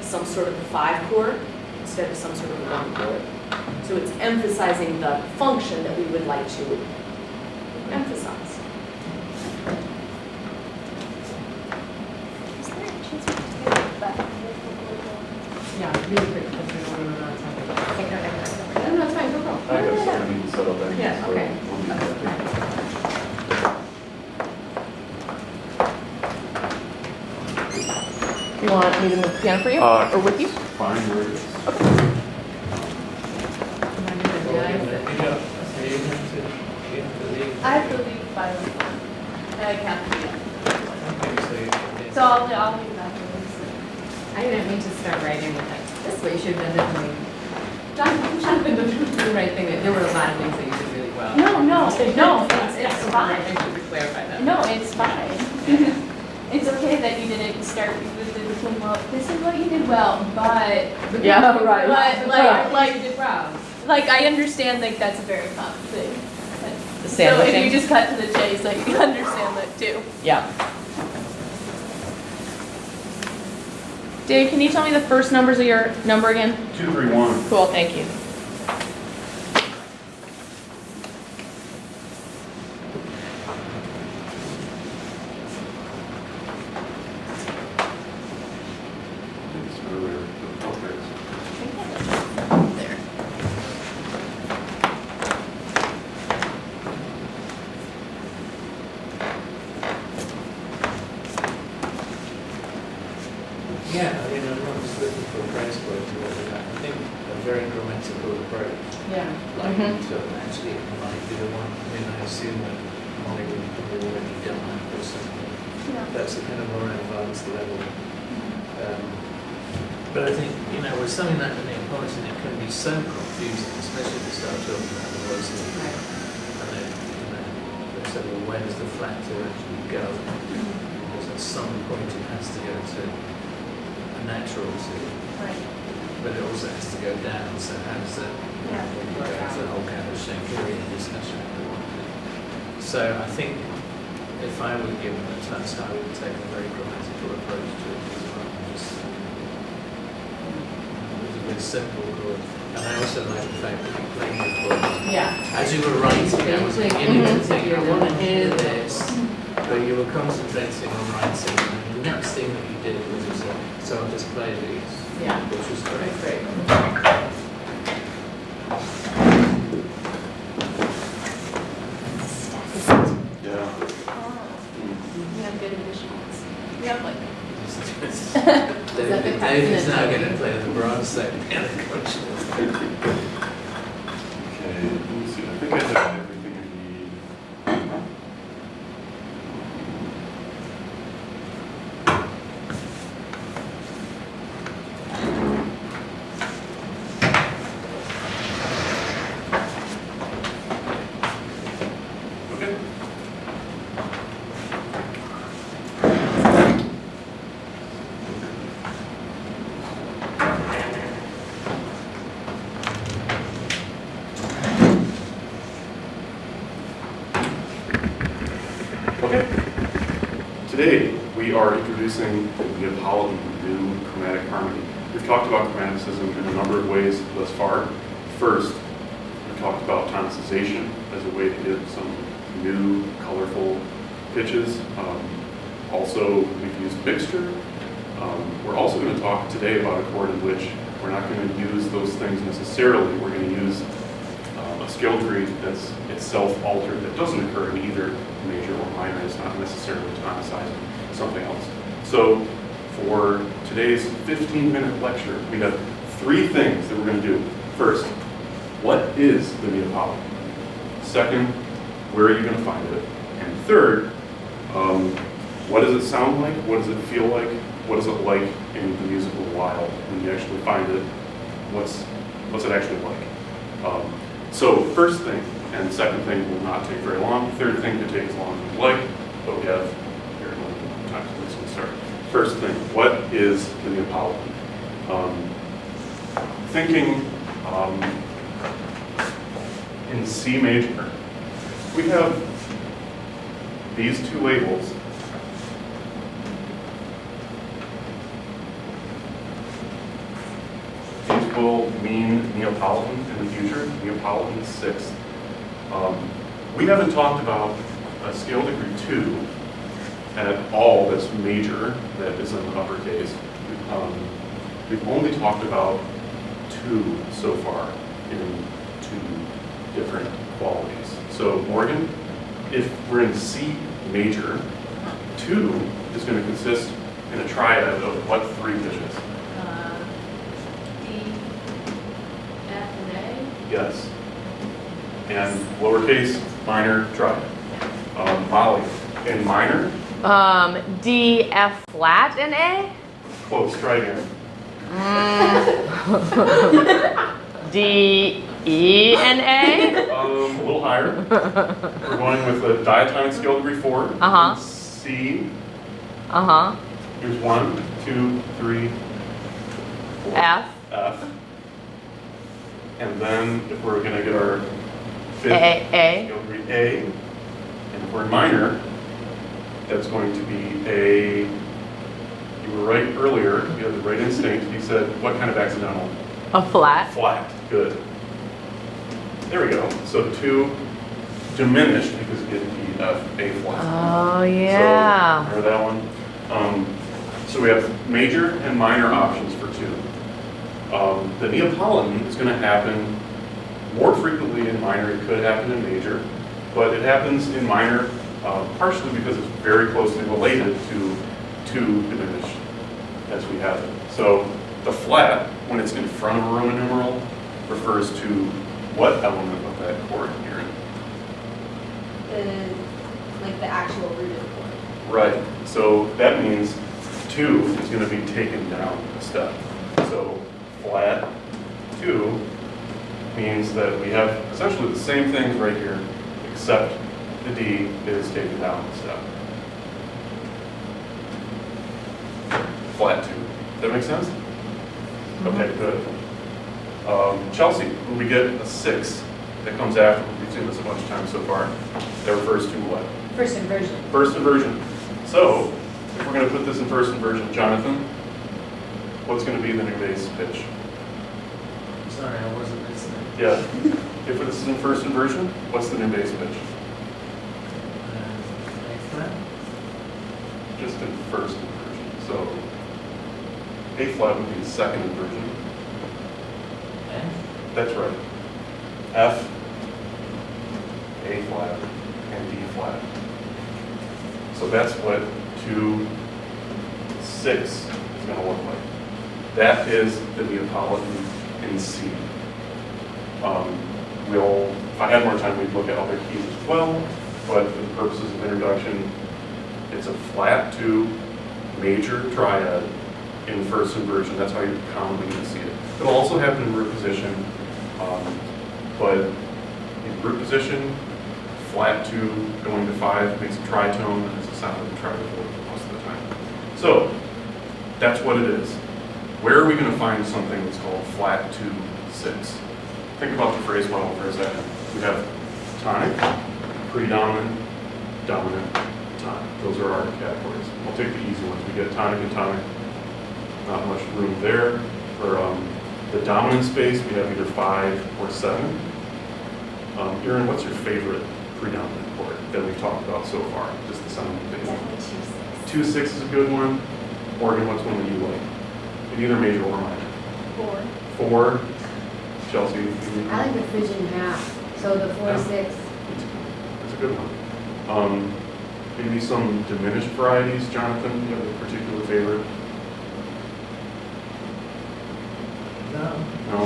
some sort of a 5 chord instead of some sort of a 1 chord. So it's emphasizing the function that we would like to emphasize. Is there a chance we can get it back? Yeah, really quick, because we don't want to run out of time. No, it's fine, go. I have something I need to settle down. Yeah, so okay. we'll be back. You want me to move the piano for you? Or with you? Fine, where it is. Well, you got, so you have to leave. I have to leave by 1, and I can't be. Okay, so you can So I'll leave afterwards. I didn't mean to start writing with that. This way you should have done it. Done. The right thing, there were a lot of things that you did really well. No, it's fine. I should clarify that. No, it's fine. It's okay that you didn't start with the routine, well, this is what you did well, but. Yeah, right. But, You did well. like, I understand, like, that's a very common thing. The So if sandwiching? you just cut to the chase, like, you understand that too. Yeah. Dave, can you tell me the first numbers of your number again? 231. Cool, thank you. It's earlier. Okay. There. Yeah, I'm not just looking for a praise quote or whatever. I think a very grammatical approach. Yeah. Like to actually might be the one. I assume that Molly would have already done that or something. That's a kind of more advanced level. But I think, with something like the Neapolitan, it can be so confusing, especially if you start talking about the voices. And then, they say, well, where does the flat two actually go? Because at some point it has to go to a natural two. Right. But it also has to go down, so how does that? It's a whole kind of Schenkerian discussion. So I think if I were given a task, I would take a very grammatical approach to it as well. Just, it's a bit simple chord. And I also like the fact that you play the chord. Yeah. As you were writing, I was Playing beginning to chords. think, I want to hear this, but you were concentrating on writing, and the next thing that you did was you said, so I'll just play these, Yeah. which was great. That's great. Yeah. We have good additions. We have like, David's now going to play the bronze second piano coach. Okay, let me see. I think I have everything I need. Okay. Okay. Today, we are introducing the Neapolitan new chromatic harmony. We've talked about chromaticism in a number of ways thus far. First, we talked about tonicization as a way to get some new, colorful pitches. Also, we've used mixture. We're also going to talk today about a chord in which we're not going to use those things necessarily. We're going to use a scale degree that's itself altered, that doesn't occur in either major or minor. It's not necessarily tonicizing something else. So for today's 15-minute lecture, we have three things that we're going to do. First, what is the Neapolitan? Second, where are you going to find it? And third, what does it sound like? What does it feel like? What is it like in the musical wild when you actually find it? What's it actually like? So first thing and second thing will not take very long. Third thing could take as long as you'd like, but we have very little time, so let's get started. First thing, what is the Neapolitan? Thinking in C major, we have these two labels. These will mean Neapolitan in the future, Neapolitan 6th. We haven't talked about a scale degree 2 at all that's major, that is in the uppercase. We've only talked about 2 so far in 2 different qualities. So Morgan, if we're in C major, 2 is going to consist in a triad of what 3 pitches? D, F, and A. Yes. And lowercase, minor, triad. Molly, in minor, D, F flat, and A? close, try again. D, E, and A? A little higher. We're going with a diatonic scale degree 4. Uh-huh. C. Uh-huh. Here's 1, 2, 3, 4. F. F. And then if we're going to get our fifth A. scale degree A, and if we're in minor, that's going to be a, you were right earlier, you had the right instinct, you said, what kind of accidental? A flat. Flat, good. There we go. So 2 diminished because you get E, F, A flat. Oh, So yeah. remember that one? So we have major and minor options for 2. The Neapolitan is going to happen more frequently in minor. It could happen in major, but it happens in minor partially because it's very closely related to 2 diminished as we have it. So the flat, when it's in front of a Roman numeral, refers to what element of that chord here? Like the actual root of the chord. Right, so that means 2 is going to be taken down a step. So flat 2 means that we have essentially the same things right here, except the D is taken down a step. Flat 2. Does that make sense? Okay, good. Chelsea, when we get a 6 that comes after, we've seen this a bunch of times so far, that refers to what? First inversion. First inversion. So, if we're going to put this in first inversion, Jonathan, what's going to be the new bass pitch? Sorry, I wasn't listening. Yeah. If this is in first inversion, what's the new bass pitch? A flat? Just in first inversion. So, A flat would be the second inversion. F? That's right. F, A flat, and D flat. So that's what 2, 6 is going to look like. That is the Neapolitan in C. If I had more time, we'd look at other keys as well, but for the purposes of introduction, it's a flat 2 major triad in first inversion. That's how you commonly can see it. It'll also happen in root position, but in root position, flat 2 going to 5 makes a tritone, and it's a sound of the tritone most of the time. So that's what it is. Where are we going to find something that's called flat 2, 6? Think about the phrase model for a second. We have tonic, predominant, dominant, tonic. Those are our categories. We'll take the easy ones. We get tonic and tonic. Not much room there. For the dominant space, we have either 5 or 7. Erin, what's your favorite predominant chord that we've talked about so far? Just the sound of the bass. 2-6 is a good one. Morgan, what's one that you like? In either major or minor. 4. Chelsea? I like the Phrygian half, so the 4-6. That's a good one. Maybe some diminished varieties, Jonathan? Do you have a particular favorite? No. No?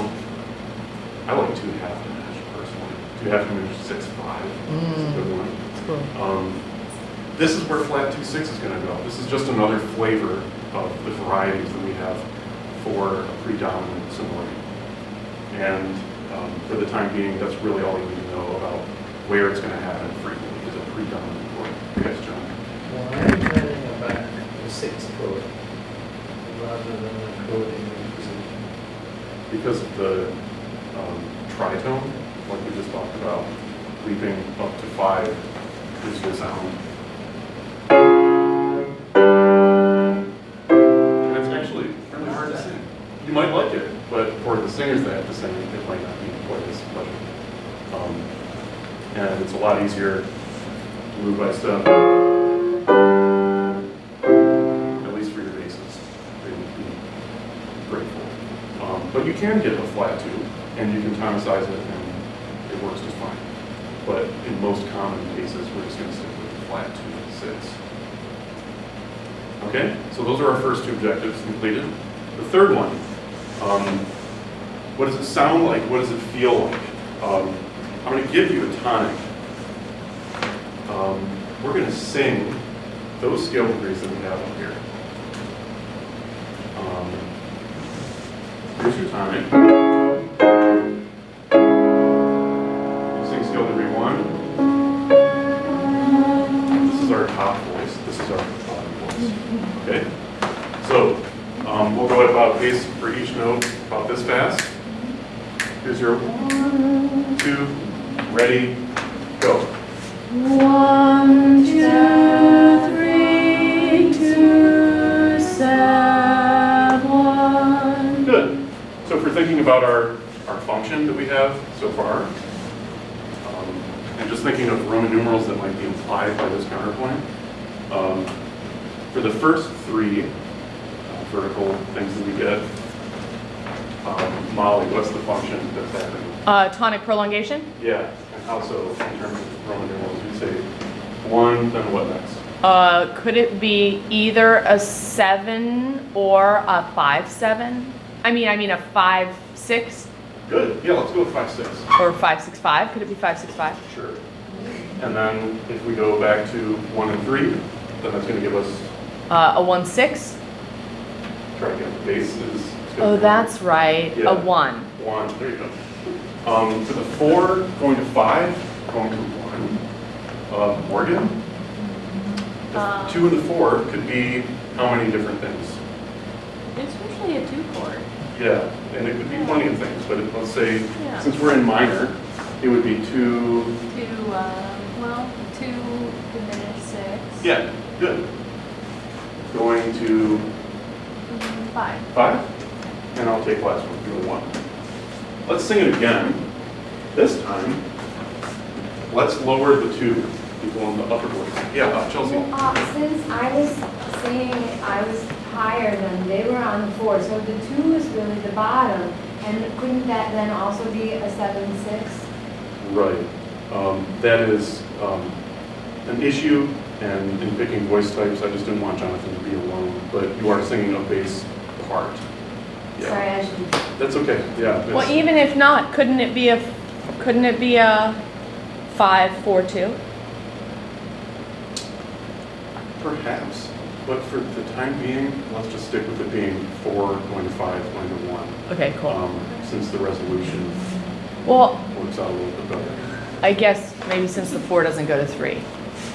I like 2 half diminished personally. 2 half diminished 6-5. That's a good one. This is where flat 2-6 is going to go. This is just another flavor of the varieties that we have for a predominant sonority. And for the time being, that's really all you need to know about where it's going to happen frequently is a predominant chord. Yes, John? Why are you learning about the 6th chord rather than the chord in root position? Because of the tritone, like we just talked about, leaping up to 5 gives you a sound. And it's actually really hard to sing. You might like it, but for the singers that have to sing, it might not be quite as pleasant. And it's a lot easier to move by step, at least for your basses. They would be grateful. But you can get a flat 2, and you can tonicize it, and it works just fine. But in most common cases, we're just going to stick with flat 2-6. Okay, so those are our first 2 objectives completed. The third one, what does it sound like? What does it feel like? I'm going to give you a tonic. We're going to sing those scale degrees that we have up here. Here's your tonic. You sing scale degree 1. This is our top voice. This is our bottom voice. Okay? So, we'll go at about a pace for each note, about this fast. Here's your 1, 2, ready, go. 1, 2, 3, 2, 7. Good. So if we're thinking about our function that we have so far, and just thinking of Roman numerals that might be implied by this counterpoint, for the first 3 vertical things that we get, Molly, what's the function that's happening? Tonic prolongation? Yeah, and also in terms of Roman numerals, you'd say 1, then what next? Could it be either a 7 or a 5-7? I mean a 5-6 Good, yeah, let's go with 5, 6. or 5-6-5? Could it be 5-6-5? Sure. And then if we go back to 1 and 3, then that's gonna give us, A 1-6? try again, the base is. Oh, that's right. Yeah. A 1. 1, there you go. To the 4, going to 5, going to 1. Morgan? The 2 and the 4 could be how many different things? It's usually a 2 chord. Yeah, and it could be plenty of things, but let's say, Yeah. since we're in minor, it would be 2, 2 diminished 6. yeah, good. Going to 5. 5, and I'll take last one, do a 1. Let's sing it again. This time, let's lower the 2 people on the upper voice. Yeah, Chelsea. Well, since I was saying I was higher than they were on the 4, so the 2 is really the bottom, and couldn't that then also be a 7-6? Right. That is an issue, and in picking voice types, I just didn't want Jonathan to be alone, but you are singing a bass part. Yeah. Sorry, I should. That's okay, yeah. Well, it's- even if not, couldn't it be a 5-4-2? Perhaps, but for the time being, let's just stick with it being 4, going to 5, going to 1. Okay, cool. Since the resolution Well, works out a little bit better. I guess maybe since the 4 doesn't go to 3,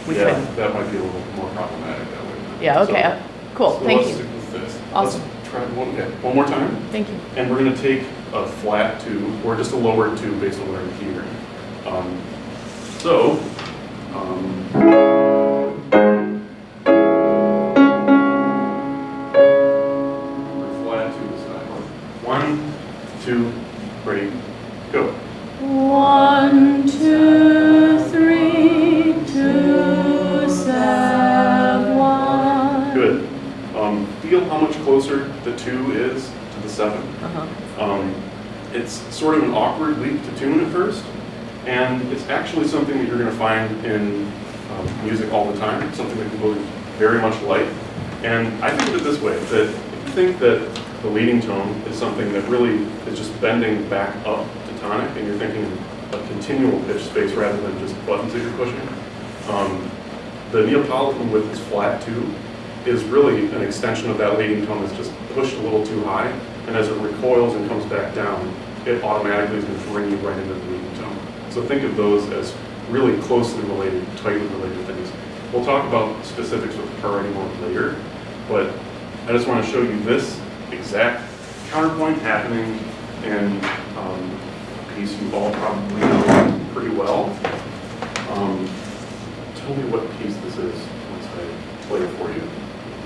we Yeah, could. that might be a little more problematic that way. Yeah, okay, So- cool, so thank let's you. stick with this. Awesome. Let's try one more time. Thank you. And we're gonna take a flat 2, or just a lower 2 based on what I'm hearing. So, we're flat 2 this time. 1, 2, ready, go. 1, 2, 3, 2, 7, 1. Good. Feel how much closer the 2 is to the 7. Uh-huh. It's sort of an awkward leap to tune at first, and it's actually something that you're going to find in music all the time, something that people very much like. And I think of it this way, that if you think that the leading tone is something that really is just bending back up to tonic, and you're thinking a continual pitch space rather than just buttons that you're pushing, the Neapolitan with its flat 2 is really an extension of that leading tone that's just pushed a little too high, and as it recoils and comes back down, it automatically is going to bring you right into the leading tone. So think of those as really closely related, tightly related things. We'll talk about specifics with the car anymore later, but I just want to show you this exact counterpoint happening in a piece you all probably know pretty well. Tell me what piece this is once I play it for you.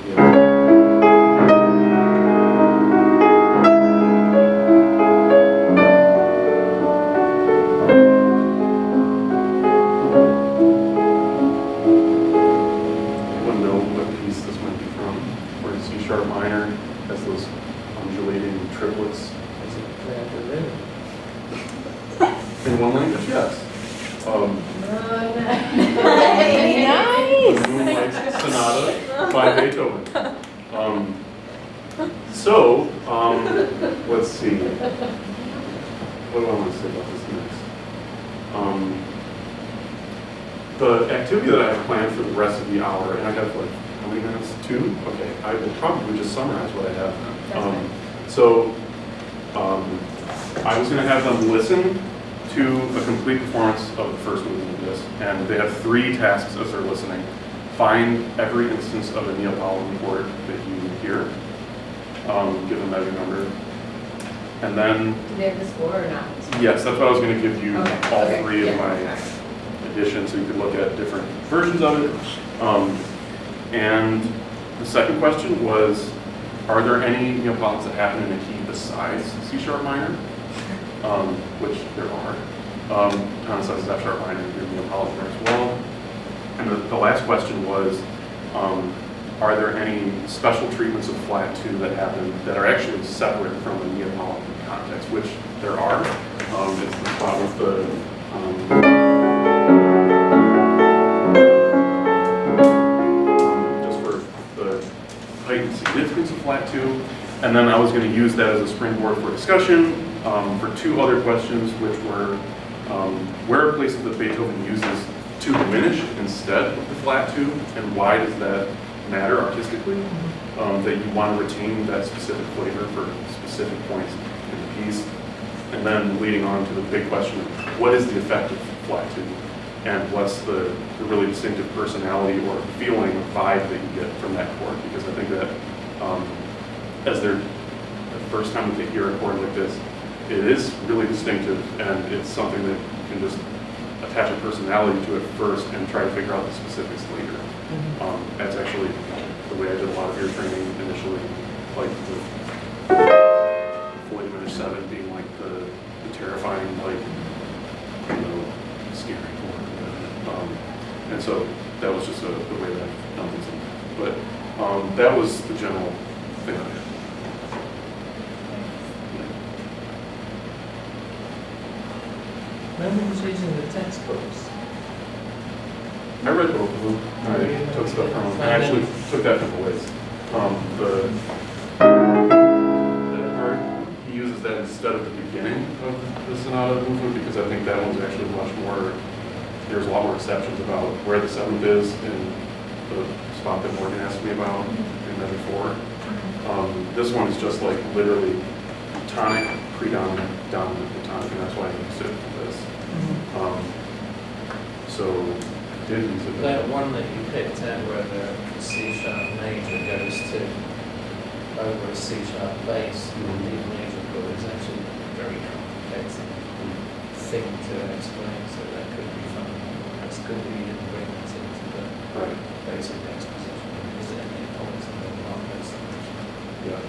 Yeah. Anyone know what piece this might be from? Where C sharp minor has those undulating triplets? Is it clear to live? In one language, yes. Nice! Moonlight Sonata by Beethoven. Let's see. What do I want to say about this next? The activity that I have planned for the rest of the hour, and I have like, how many minutes? 2? Okay, I will probably just summarize what I have then. I was going to have them listen to a complete performance of the first movement of this, and they have 3 tasks as they're listening. Find every instance of a Neapolitan chord that you hear, give a measure number, and then, Do they have the score or not? yes, that's what I was going to give you Okay, all okay, 3 of yeah, my okay. editions, so you could look at different versions of it. And the second question was, are there any Neapolitans that happen in a key besides C sharp minor? Which there are. Tana says F sharp minor, you're Neapolitan as well. And the last question was, are there any special treatments of flat 2 that happen that are actually separate from the Neapolitan context, which there are. It's the spot with the flat 2, and then I was going to use that as a springboard for discussion for 2 other questions, which were where are places that Beethoven uses to diminish instead of the flat 2, and why does that matter artistically? That you want to retain that specific flavor for specific points in the piece. And then leading on to the big question, what is the effect of flat 2? And what's the really distinctive personality or feeling or vibe that you get from that chord? Because I think that as they're the first time that they hear a chord like this, it is really distinctive, and it's something that you can just attach a personality to it first and try to figure out the specifics later. That's actually the way I did a lot of ear training initially, like the fully diminished 7 being like the terrifying, like, scary chord. And so that was just the way that I've done things. But that was the general thing I had. No one was using the textbooks. I read both of them. I took stuff from them. I actually took that from the ways. That part, he uses that instead of the beginning of the sonata movement because I think that one's actually much more, there's a lot more exceptions about where the 7th is in the spot that Morgan asked me about in measure 4. This one is just like literally tonic, predominant, dominant, and tonic, and that's why I used it for this. So did use it. That one that you picked out where the C sharp major goes to over a C sharp bass in the D major chord is actually a very complicated thing to explain, so that could be fun. It's good that you didn't bring that into the basic exposition because it points in the wrong place. Yeah.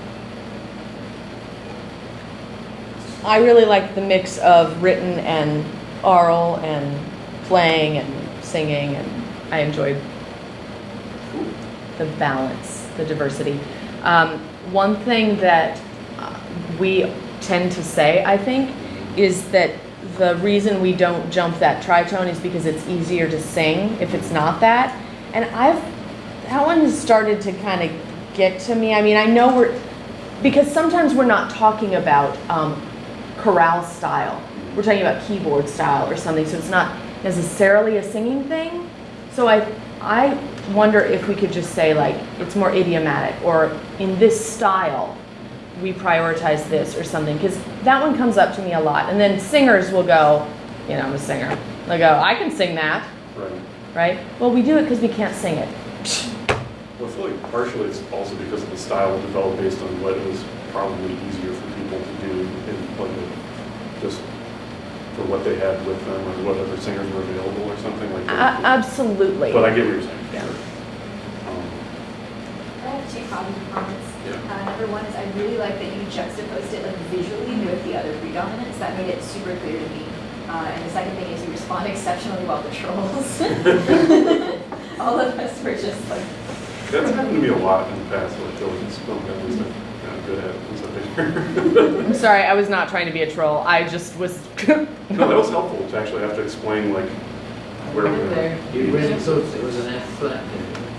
I really like the mix of written and oral and playing and singing, and I enjoyed the balance, the diversity. One thing that we tend to say, I think, is that the reason we don't jump that tritone is because it's easier to sing if it's not that. And that one has started to kind of get to me. I mean, I know because sometimes we're not talking about chorale style. We're talking about keyboard style or something, so it's not necessarily a singing thing. So I wonder if we could just say, like, it's more idiomatic, or in this style, we prioritize this or something, because that one comes up to me a lot. And then singers will go, I'm a singer. They'll go, I can sing that. Right? Well, we do it because we can't sing it. Well, I feel like partially it's also because of the style developed based on what was probably easier for people to do in just for what they had with them or whatever singers were available or something like that. Absolutely. But I get what you're saying. Yeah. Sure. I have 2 comments. Yeah. Number one is I really like that you juxtaposed it visually with the other predominants. That made it super clear to me. And the second thing is you respond exceptionally well to trolls. All of us were just like... That's happened to me a lot in the past, so I feel like it's something at least I'm good at once I've been I'm sorry, I was not trying to be a troll. I just was... No, that was helpful to actually have to explain, like, where we were. You really thought it was an F flat?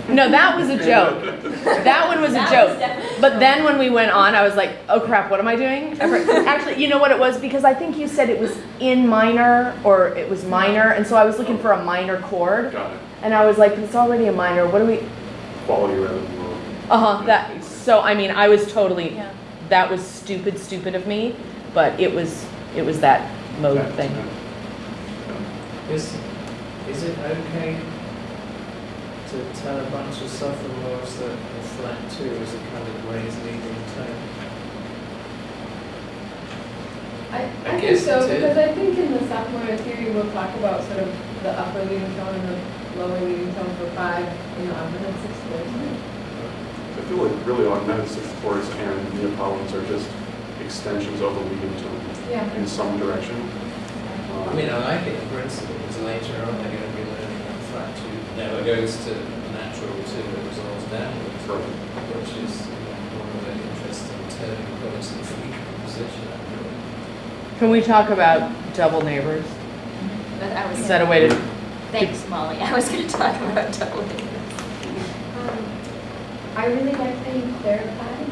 No, that was a joke. That one was a joke. But then when we went on, I was like, oh crap, what am I doing? Actually, you know what it was? Because I think you said it was in minor, or it was minor, and so I was looking for a minor chord. Got it. And I was like, it's already a minor, what do we... Quality rather than low. So, I mean, I was totally, that was stupid of me, but it was that mode thing. Is it okay to tell a bunch of sophomores that a flat 2 is a kind of raised medium tone? I I think guess so, it is. because I think in the sophomore theory, we'll talk about sort of the upper leading tone and the lower leading tone for 5, augmented 6th chords. I feel like really augmented 6th chords and Neapolitans are just extensions of the leading tone in some direction. I mean, I like it in principle, because later on they're going to be learning that flat 2 never goes to natural 2, it resolves downwards, which is one of the interesting turning points in the composition. Can we talk about double neighbors? Is that a way to... Thanks, Molly. I was going to talk about double neighbors. I really like that you clarified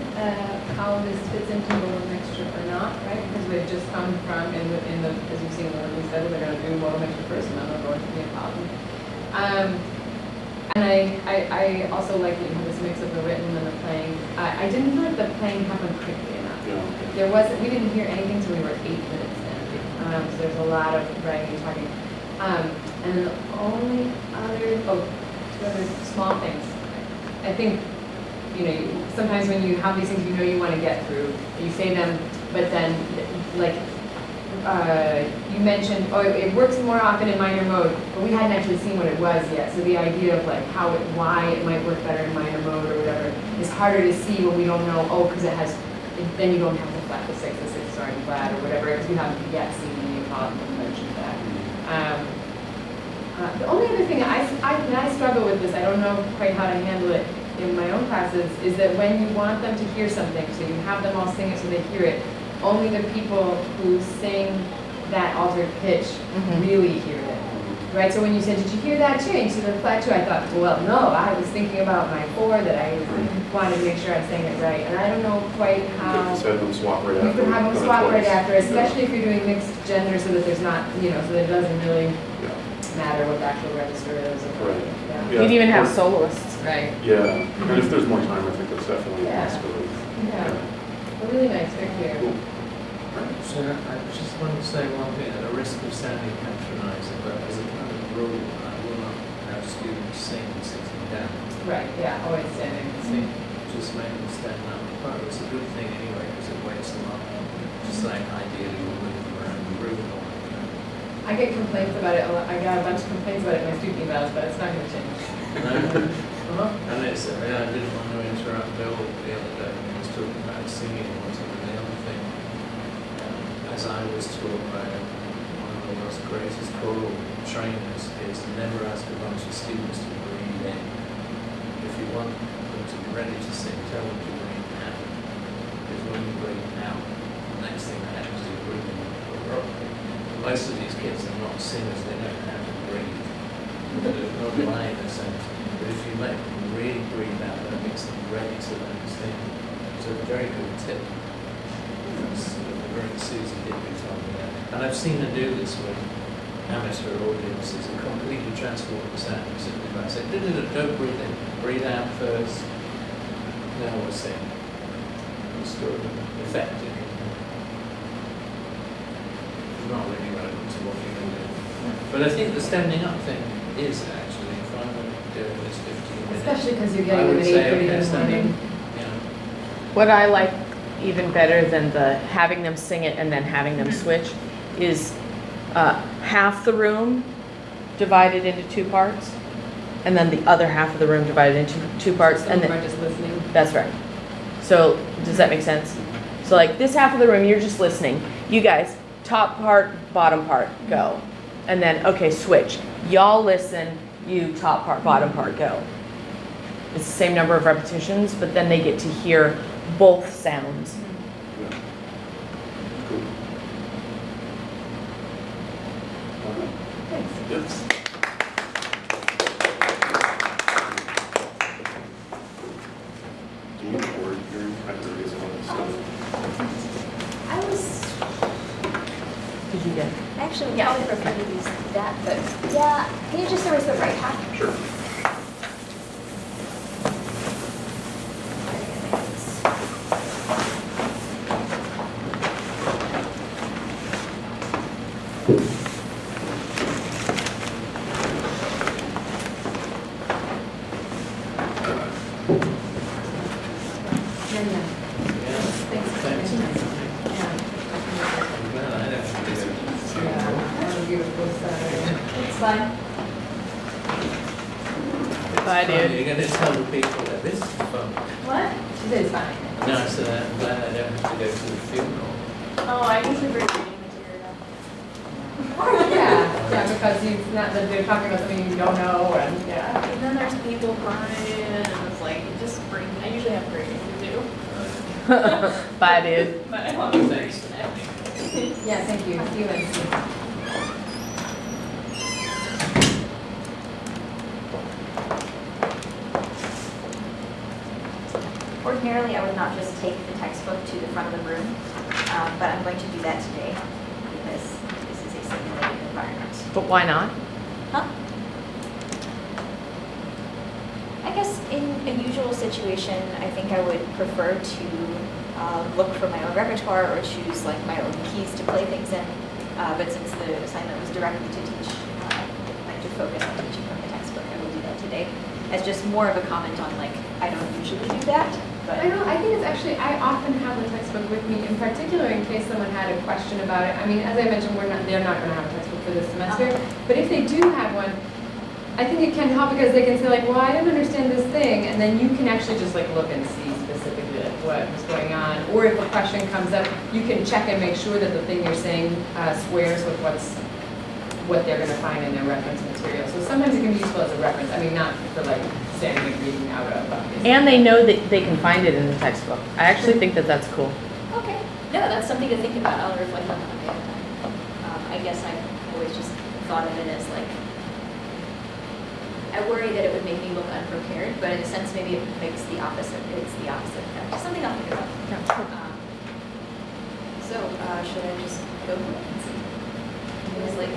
how this fits into modal mixture or not, right? Because we've just come from, in the, as you've seen in the learning study, they're gonna do modal mixture first and then they'll go into Neapolitan. And I also like that you have this mix of the written and the playing. I didn't feel like the playing happened quickly enough. Yeah. We didn't hear anything until we were 8 minutes in. So there's a lot of writing and talking. And then the only other, two other small things. I think, sometimes when you have these things you want to get through, you say them, but then, like, you mentioned, it works more often in minor mode, but we hadn't actually seen what it was yet. So the idea of like why it might work better in minor mode or whatever is harder to see when we don't know, because it has, then you don't have to flat the 6 is already flat or whatever, because we haven't yet seen the Neapolitan mention that. The only other thing, I struggle with this, I don't know quite how to handle it in my own classes, is that when you want them to hear something, so you have them all sing it so they hear it, only the people who sing that altered pitch really hear it, right? So when you said, did you hear that too? And you said the flat two, I thought, well, no, I was thinking about my 4 that I wanted to make sure I'm saying it right. And I don't know quite how. Just have them swap right You after. could have them swap right after, Yeah. especially if you're doing mixed gender so that there's not, so that it doesn't really Yeah. matter what the actual register is. Or, Right. yeah. Yeah. You'd even have soloists. Right. Yeah, and if there's more time, I think that's definitely a Yeah. possibility. Yeah. Well, really nice, very clear. Cool. So I just want to say one thing, at the risk of sounding patronizing, but as a kind of rule, I will not have students sing sitting down. Right, yeah, always standing. Sing, just make them stand up. But it's a good thing anyway, because it wakes them up. Just like ideally we'll move them around the room or I get complaints about it a lot. I got a bunch of complaints about it in my student emails, but it's not going to change. And it's, I didn't want to interrupt Bill the other day when he was talking about singing or whatever. The other thing, as I was taught by one of the world's greatest choral trainers, is never ask a bunch of students to breathe in. If you want them to be ready to sing, tell them to breathe out. Because when you breathe out, the next thing that happens is you breathe in properly. Most of these kids are not singers, they don't know how to breathe. They're not lying in a sense. But if you make them really breathe out, that makes them ready to learn to sing. It's a very good tip. The great Susie Hickory told me that. And I've seen her do this with amateur audiences and completely transform the sound simply by saying, don't breathe in, breathe out first. Now we'll sing. It's good, effective. Not really relevant to what you're going to do. But I think the standing up thing is actually, if I'm going to do this 15 minutes. Especially because you're I getting them would at say, 8:30 okay, in the stand morning. up. Yeah. What I like even better than the having them sing it and then having them switch is half the room divided into 2 parts, and then the other half of the room divided into 2 parts, and then We're just listening. that's right. So does that make sense? So like this half of the room, you're just listening. You guys, top part, bottom part, go. And then, okay, switch. Y'all listen, you top part, bottom part, go. It's the same number of repetitions, but then they get to hear both sounds. Yeah. Cool. Thanks. Yes. Do you record your activities and all that stuff? I was, Did you get? actually, Yeah. probably prefer to use that, but yeah, can you just erase the right half? Sure. Yeah, yeah. Yeah. Thanks. Thanks. Yeah. Well, I don't think it's Yeah. What a beautiful Saturday. It's fine. Bye, dude. You're going to tell the people that this is fun. What? She said it's fine. No, I said I'm glad I don't have to go to the funeral. Oh, I usually bring reading material. Yeah, because you've not, that they're talking about something you don't know, and yeah. And then there's people crying, and it's like, you just bring, I usually have reading to do. Bye, dude. But I want to Thanks. Yeah, thank you. See you Wednesday. Or ordinarily, I would not just take the textbook to the front of the room, but I'm going to do that today because this is a simulated environment. But why not? Huh? I guess in a usual situation, I think I would prefer to look for my own repertoire or choose like my own keys to play things in. But since the assignment was directly to teach, like to focus on teaching from the textbook, I will do that today. As just more of a comment on like, I don't usually do that, but. I know, I think it's actually, I often have the textbook with me, in particular in case someone had a question about it. I mean, as I mentioned, they're not gonna have a textbook for this semester, but if they do have one, I think it can help because they can say like, well, I don't understand this thing, and then you can actually just like look and see specifically like what was going on. Or if a question comes up, you can check and make sure that the thing you're saying squares with what they're going to find in their reference material. So sometimes it can be useful as a reference. I mean, not for like standing and reading out of. And they know that they can find it in the textbook. I actually think that that's cool. Okay. No, that's something to think about. I'll reflect on that later. I guess I've always just thought of it as like, I worry that it would make me look unprepared, but in a sense, maybe it makes the opposite. It's the opposite effect. Something I'll think about. So, should I just go for it and see? It was like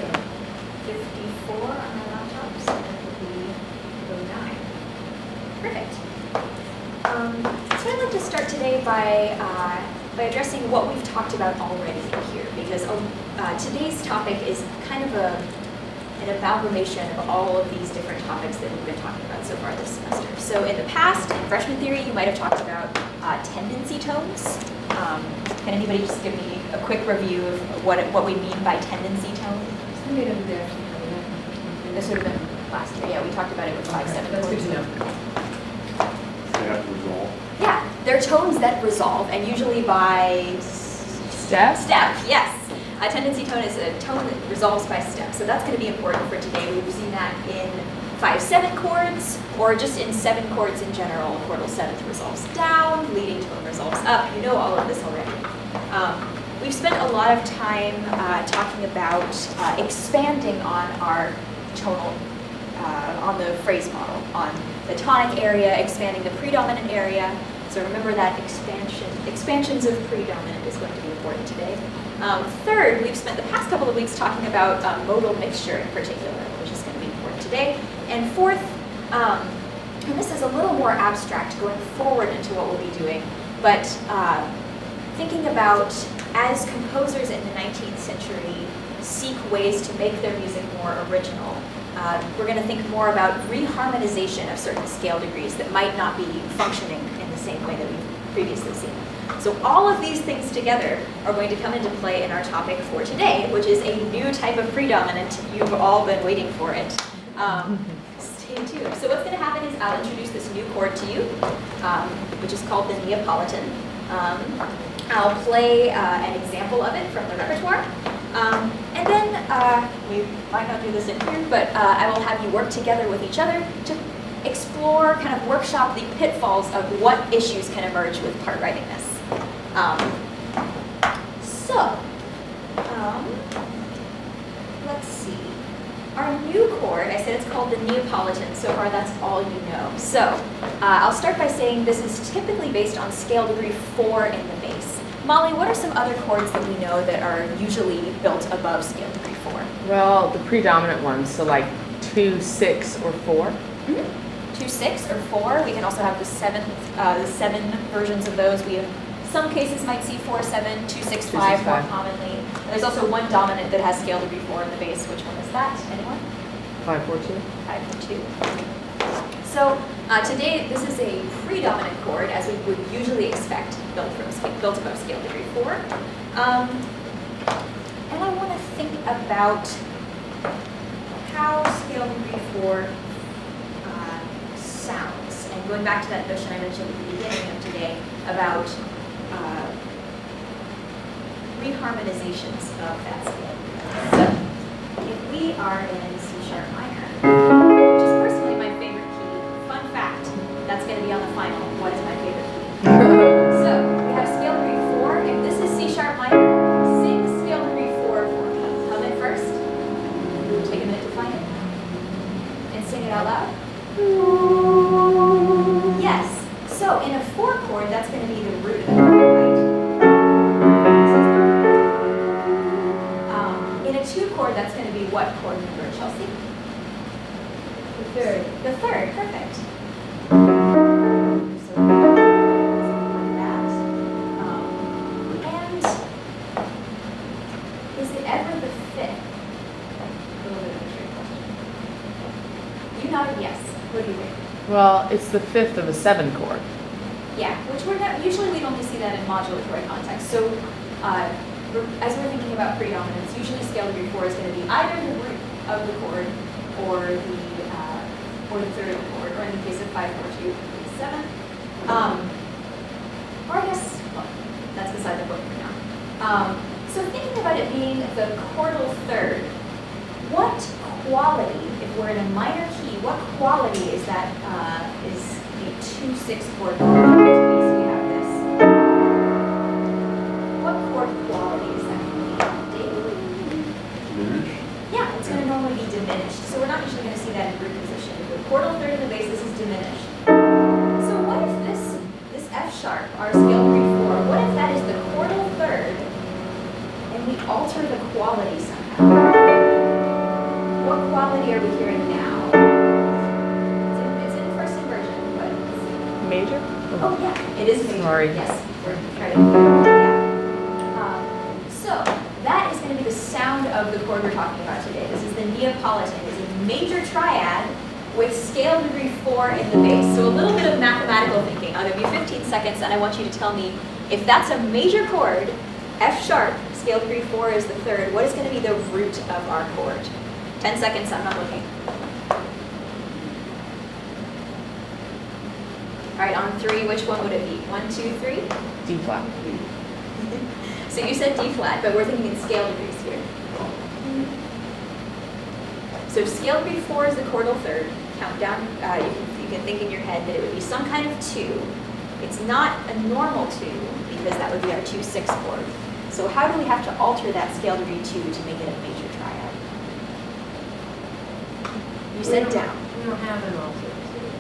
54 on my laptop, so that would be 09. Perfect. So I'd like to start today by addressing what we've talked about already here, because today's topic is kind of an amalgamation of all of these different topics that we've been talking about so far this semester. So in the past, in freshman theory, you might have talked about tendency tones. Can anybody just give me a quick review of what we mean by tendency tone? Somebody doesn't actually cover that. This would have been last year. Yeah, we talked about it with 5-7 That's good tones. to know. They have to resolve. Yeah, they're tones that resolve, and usually by Steph? step, yes. A tendency tone is a tone that resolves by step. So that's going to be important for today. We've seen that in 5-7 chords, or just in 7 chords in general. Chordal 7th resolves down, leading tone resolves up. You know all of this already. We've spent a lot of time talking about expanding on our tonal, on the phrase model, on the tonic area, expanding the predominant area. So remember that expansions of predominant is going to be important today. Third, we've spent the past couple of weeks talking about modal mixture in particular, which is going to be important today. And fourth, and this is a little more abstract going forward into what we'll be doing, but thinking about as composers in the 19th century seek ways to make their music more original, we're going to think more about reharmonization of certain scale degrees that might not be functioning in the same way that we've previously seen. So all of these things together are going to come into play in our topic for today, which is a new type of predominant. You've all been waiting for it. Stay tuned. So what's going to happen is I'll introduce this new chord to you, which is called the Neapolitan. I'll play an example of it from the repertoire. And then, we might not do this in here, but I will have you work together with each other to explore, kind of workshop the pitfalls of what issues can emerge with part writingness. Let's see. Our new chord, I said it's called the Neapolitan. So far, that's all you know. So I'll start by saying this is typically based on scale degree 4 in the bass. Molly, what are some other chords that we know that are usually built above scale degree 4? Well, the predominant ones, so like 2, 6, or 4. Mm-hmm. 2, 6, or 4. We can also have the 7 versions of those. We have some cases might see 4, 7, 2, 6, 5 more commonly. There's also one dominant that has scale degree 4 in the bass. Which one is that? Anyone? 5, 4, 2. 5, 4, 2. So today, this is a predominant chord, as we would usually expect, built above scale degree 4. And I want to think about how scale degree 4 sounds. And going back to that notion I mentioned at the beginning of today about reharmonizations of that scale. So if we are in C-sharp minor, which is personally my favorite key, fun fact, that's going to be on the final, what is my favorite key? So we have scale degree 4. If this is C-sharp minor, sing scale degree 4 for me. Hum it first. Take a minute to find it. And sing it out loud. Yes. So in a 4 chord, that's Well, it's the fifth of a 7 chord. Yeah, which we're not, usually we'd only see that in modulatory context. So as we're thinking about predominance, usually scale degree 4 is going to be either the root of the chord or the third of the chord, or in the case of 5/4/2, 7. Or I guess, well, that's beside the point right now. So thinking about it being the chordal third, what quality, if we're in a minor key, what quality is that, is the 2/6 chord? So we have this. What chord quality is that going to be? Diminished? Yeah, it's going to normally be diminished. So we're not usually going to see that in root position. The chordal third in the bass, this is diminished. So what if this F sharp, our scale degree 4, what if that is the chordal third and we alter the quality somehow? What quality are we hearing now? It's in first inversion, but it's... Major? Oh, yeah, it is major. Sorry. Yes, we're trying to... Yeah. So that is going to be the sound of the chord we're talking about today. This is the Neapolitan. It's a major triad with scale degree 4 in the bass. So a little bit of mathematical thinking. I'll give you 15 seconds and I want you to tell me if that's a major chord, F sharp, scale degree 4 is the third, what is going to be the root of our chord? 10 seconds, I'm not looking. All right, on 3, which one would it be? 1, 2, 3? D flat. So you said D flat, but we're thinking in scale degrees here. So scale degree 4 is the chordal third. Count down, you can think in your head that it would be some kind of 2. It's not a normal 2, because that would be our 2/6 chord. So how do we have to alter that scale degree 2 to make it a major triad? You said down. We don't have an altered 2.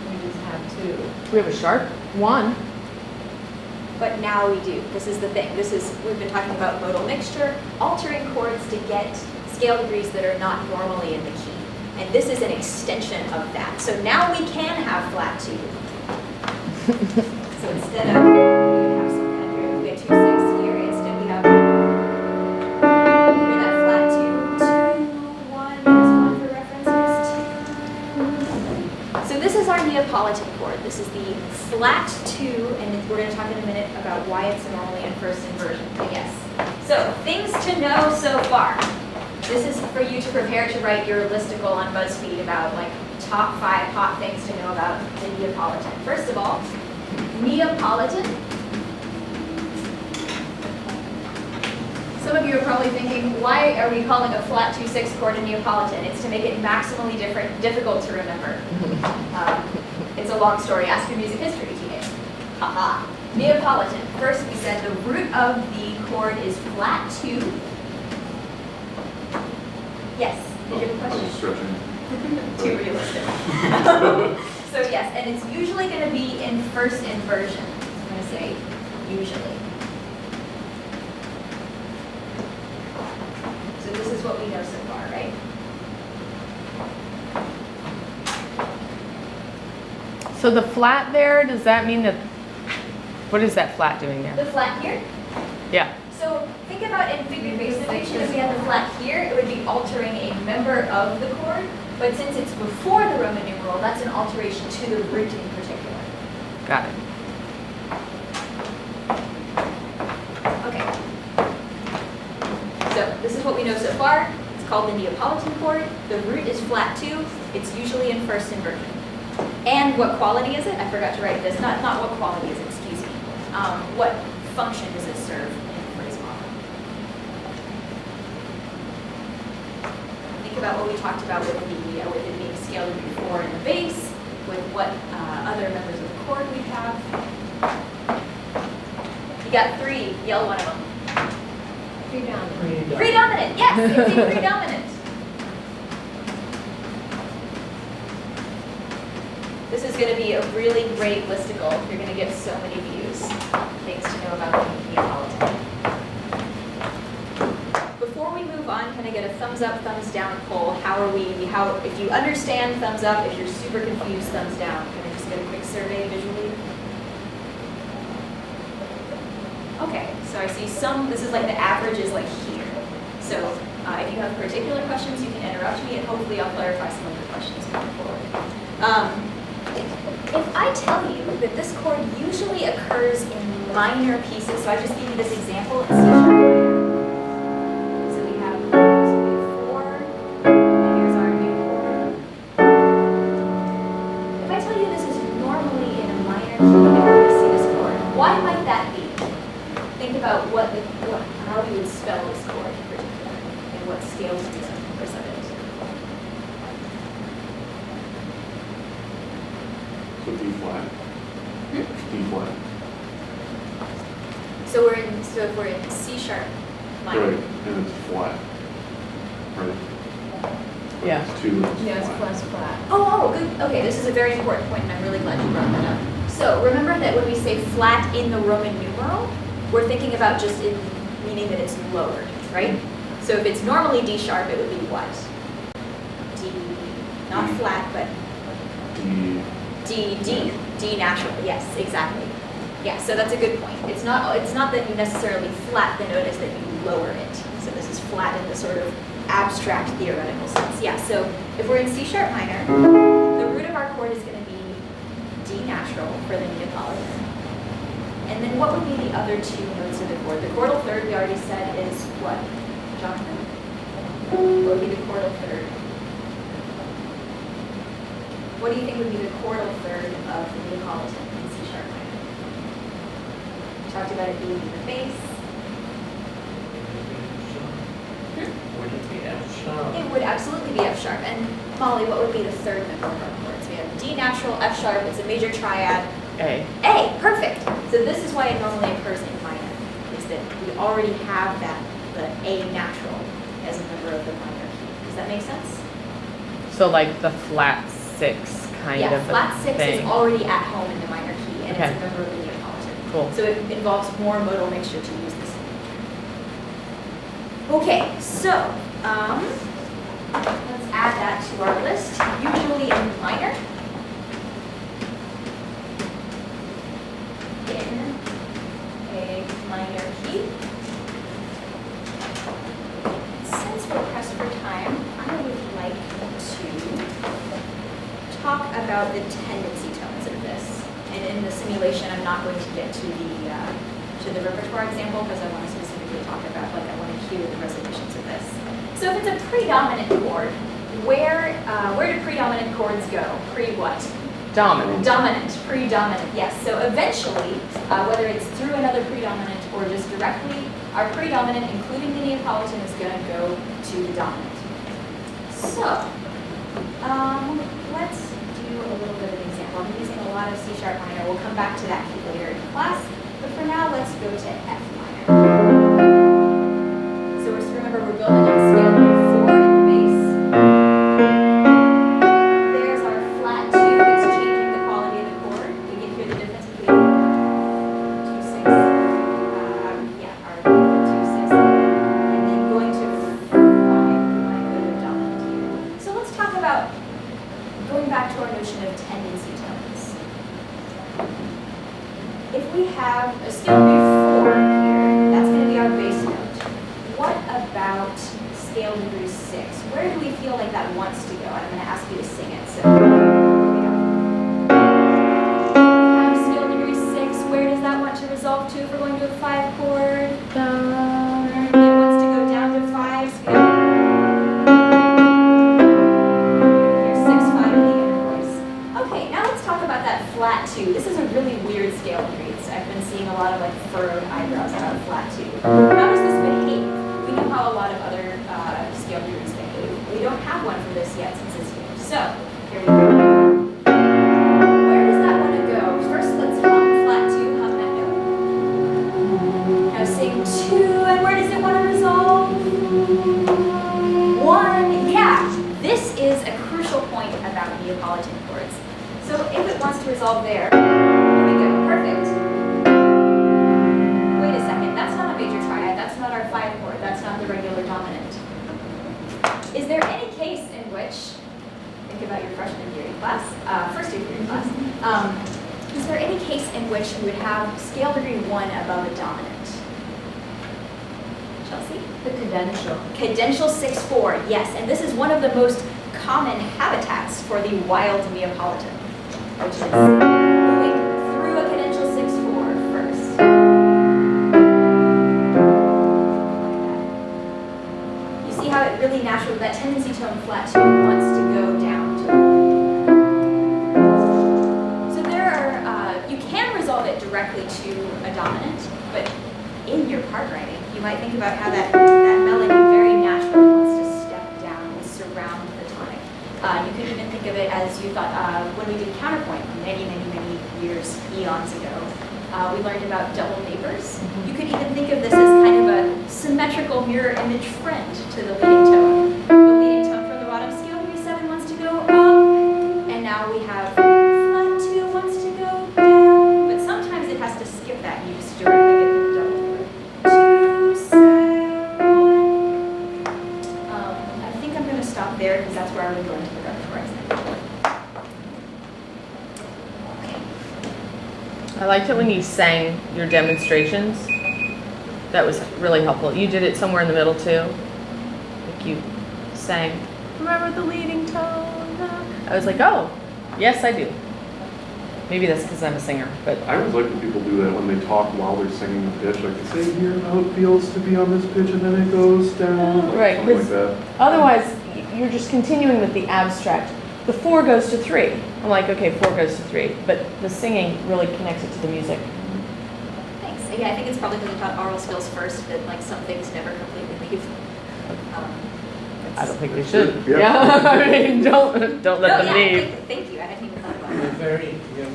We just have 2. We have a sharp 1. But now we do. This is the thing. We've been talking about modal mixture, altering chords to get scale degrees that are not normally in the key. And this is an extension of that. So now we can have flat 2. So instead of, we have some kind of here, we have 2/6 here, instead we have, hear that flat 2, 2, 1, there's 1 for reference, here's 2. So this is our Neapolitan chord. This is the flat 2, and we're going to talk in a minute about why it's normally in first inversion, I guess. So things to know so far. This is for you to prepare to write your listicle on BuzzFeed about like top 5 hot things to know about the Neapolitan. First of all, Neapolitan. Some of you are probably thinking, why are we calling a flat 2/6 chord a Neapolitan? It's to make it maximally difficult to remember. It's a long story. Ask your music history teacher. Haha. Neapolitan. First, we said the root of the chord is flat 2. Yes. Did you have a I was question? just stretching. Too realistic. So yes, and it's usually going to be in first inversion. I'm going to say usually. So this is what we know so far, right? So the flat there, does that mean that, what is that flat doing there? The flat here. Yeah. So think about in figured bass notation, if we had the flat here, it would be altering a member of the chord. But since it's before the Roman numeral, that's an alteration to the root in particular. Got it. Okay. So this is what we know so far. It's called the Neapolitan chord. The root is flat 2. It's usually in first inversion. And what quality is it? I forgot to write this. Not what quality is it, excuse me. What function does it serve in the phrase model? Think about what we talked about with it being scale degree 4 in the bass, with what other members of the chord we have. You got 3. Yell one of them. Predominant. Predominant. Yes, it's a predominant. This is going to be a really great listicle. You're going to get so many views. Things to know about the Neapolitan. Before we move on, can I get a thumbs up, thumbs down poll? If you understand, thumbs up. If you're super confused, thumbs down. Can I just get a quick survey visually? Okay, so I see this is like the average is like here. So if you have particular questions, you can interrupt me and hopefully I'll clarify some of your questions going forward. if I tell you that this chord usually occurs in minor pieces, so I just gave you this example in C sharp minor. So we have 4, and here's our new chord. If I tell you this is normally in a minor key that we're going to see this chord, why might that be? Think about how we would spell this chord in particular, and what scales we represent it. So D flat. D flat. So if we're in C sharp minor. Right, and it's flat. Right? But Yeah. it's 2 that's Yeah, it's flat. plus flat. Oh, good. Okay, this is a very important point, and I'm really glad you brought that up. So remember that when we say flat in the Roman numeral, we're thinking about just in meaning that it's lowered, right? So if it's normally D sharp, it would be what? D, not flat, but D. D natural. Yes, exactly. Yeah, so that's a good point. It's not that you necessarily flat the note, it's that you lower it. So this is flat in the sort of abstract theoretical sense. Yeah, so if we're in C sharp minor, the root of our chord is going to be D natural for the Neapolitan. And then what would be the other 2 notes of the chord? The chordal third we already said is what, Jonathan? What would be the chordal third? What do you think would be the chordal third of the Neapolitan in C sharp minor? We talked about it being in the bass. Would it be F sharp? It would absolutely be F sharp. And Molly, what would be the third member of our chords? We have D natural, F sharp, it's a major triad. A. A, perfect. So this is why it normally occurs in minor, is that we already have the A natural as a member of the minor key. Does that make sense? So like the flat 6 kind Yeah, of a flat 6 thing. is already at home in the minor key, and Okay. it's a member of the Neapolitan. Cool. So it involves more modal mixture to use this. Okay, so let's add that to our list. Usually in minor. In a minor key. Since we're pressed for time, I would like to talk about the tendency tones of this. And in the simulation, I'm not going to get to the repertoire example because I want to specifically talk about, I want to hear the resolutions of this. So if it's a predominant chord, where do predominant chords go? Pre what? Dominant. Dominant, predominant, yes. So eventually, whether it's through another predominant or just directly, our predominant, including the Neapolitan, is going to go to the dominant. So, let's do a little bit of an example. I'm using a lot of C sharp minor. We'll come back to that key later in class. But for now, let's go to F minor. So just remember, we're building on scale of 4 in the bass. There's our flat 2 that's changing the quality of the chord. We can hear the difference between 2/6, our 2/6, and then going to 5. We might go to dominant here. So let's talk about going back to our notion of tendency tones. If we have a scale degree 4 here, that's going to be our bass note. What about scale degree 6? Where do we feel like that wants to go? And I'm going to ask you to sing it. So we have scale degree 6. Where does that want to resolve to if we're going to a 5 chord? It wants to go down to 5. So we have here's 6, 5 in the inner voice. Okay, now let's talk about that flat 2. This is a really weird scale degree. I've been seeing a lot of furrowed eyebrows out of flat 2. How does this behave? We know how a lot of other scale degrees behave. We don't have one for this yet since it's new. So, here we go. Where does that want to go? First, let's hum flat 2, hum that note. Now sing 2, and where does it want to resolve? 1, yeah. This is a crucial point about Neapolitan chords. So if it wants to resolve there, here we go, perfect. Wait a second, that's not a major triad, that's not our 5 chord, that's not the regular dominant. Is there any case in which, think about your freshman theory class, first year theory class, is there any case in which you would have scale degree 1 above a dominant? Chelsea? The cadential. Cadential 6/4, yes, and this is one of the most common habitats for the wild Neapolitan. which is moving through a cadential 6/4 first. You see how it really naturally, that tendency tone flat 2 wants to go down to. So there are, you can resolve it directly to a dominant, but in your part writing, you might think about how that melody very naturally wants to step down and surround the tonic. You could even think of it as you thought when we did counterpoint many years, eons ago. We learned about double neighbors. You could even think of this as kind of a symmetrical mirror image friend to the leading tone. The leading tone from the bottom scale, 3/7 wants to go up, and now we have flat 2 wants to go down. But sometimes it has to skip that, and you just directly get the double neighbor. 2/7. I think I'm going to stop there because that's where I would go into the repertoire. I liked it when you sang your demonstrations. That was really helpful. You did it somewhere in the middle too. Like you sang, remember the leading tone? I was like, oh, yes, I do. Maybe that's because I'm a singer, but I always like when people do that when they talk while they're singing the pitch, like they say here how it feels to be on this pitch and then it goes down, like Right, something like 'cause that. otherwise you're just continuing with the abstract. The 4 goes to 3. I'm like, okay, 4 goes to 3, but the singing really connects it to the music. Thanks. Yeah, I think it's probably because we taught oral skills first, but like some things never completely leave. I don't think they should. Yeah. I mean, don't let them leave. Thank you. I hadn't even thought about You're that.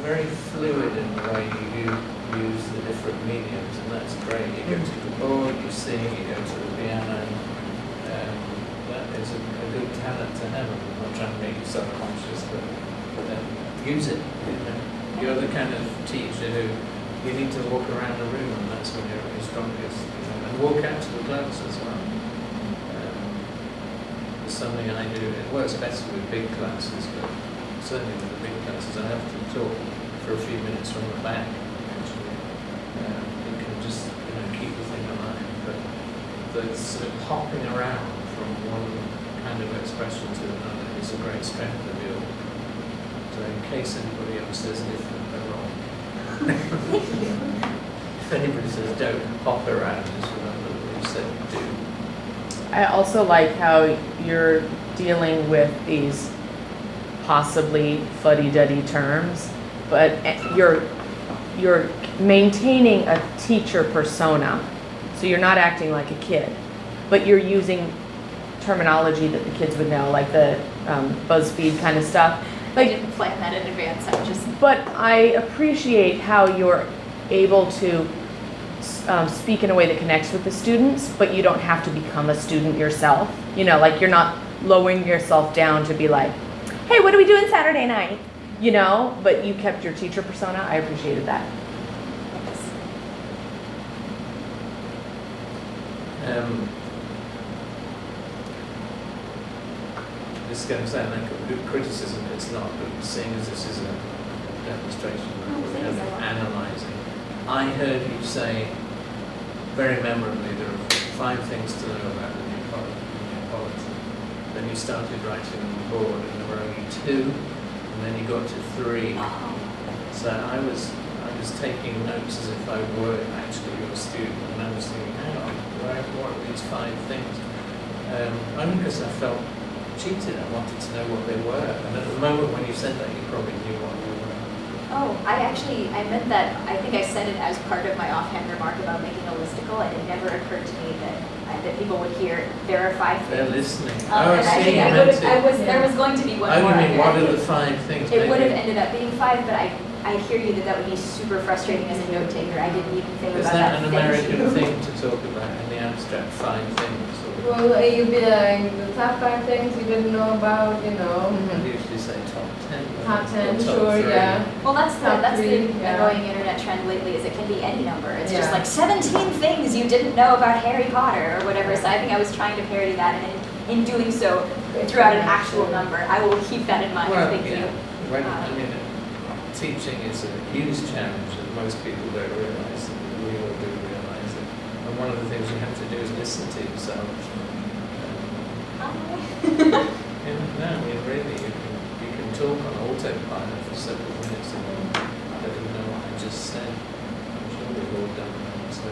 very fluid in the way you use the different mediums, and that's great. You go to the board, you sing, you go to the piano. That is a good talent to have. I'm not trying to make you self-conscious, but use it. You know? You're the kind of teacher who you need to walk around the room, and that's when you're at your strongest. You know? And walk out to the class as well. It's something I do. It works better with big classes, but certainly with the big classes, I have to talk for a few minutes from the back. Actually, you can just keep the thing alive. But the sort of hopping around from one kind of expression to another is a great strength of yours. So in case anybody else says different, they're wrong. If anybody says don't hop around, just remember that we said do. I also like how you're dealing with these possibly fuddy-duddy terms, but you're maintaining a teacher persona. So you're not acting like a kid, but you're using terminology that the kids would know, like the BuzzFeed kind of stuff. I Like, didn't plan that in advance. I'm just. but I appreciate how you're able to speak in a way that connects with the students, but you don't have to become a student yourself. Like you're not lowering yourself down to be like, hey, what are we doing Saturday night? But you kept your teacher persona. I appreciated that. This is going to sound like a good criticism, it's not, but seeing as this is a demonstration and analysing, I heard you say very memorably there are 5 things to know about the Neapolitan. Then you started writing on the board and there were only 2, and then you got to 3. So I was taking notes as if I were actually your student, and I was thinking, hang on, what are these 5 things? Only because I felt cheated. I wanted to know what they were, and at the moment when you said that, you probably knew what they were. Oh, I meant that. I think I said it as part of my offhand remark about making a listicle, and it never occurred to me that people would hear there are 5 things. They're listening. And I think there was going to be one more. You mean what are the 5 things? It would have ended up being 5, but I hear you that would be super frustrating as a note taker. I didn't even think Is about that that. an American thing to talk about in the abstract? 5 things. Well, you'd be like, the top 5 things you didn't know about, I usually say top 10. Top 10, or top sure, 3. yeah. Well, that's Top the 3, yeah. annoying internet trend lately is it can be any number. It's just Yeah. like 17 things you didn't know about Harry Potter or whatever. So I think I was trying to parody that, and in doing so, threw out an actual number. I will keep that in mind. Well, Thank you. Teaching is a huge challenge that most people don't realise, that we all do realise it. And one of the things you have to do is listen to yourself. No, really, you can talk on autopilot for several minutes and I don't even know what I just said. I'm sure we've all done that. So,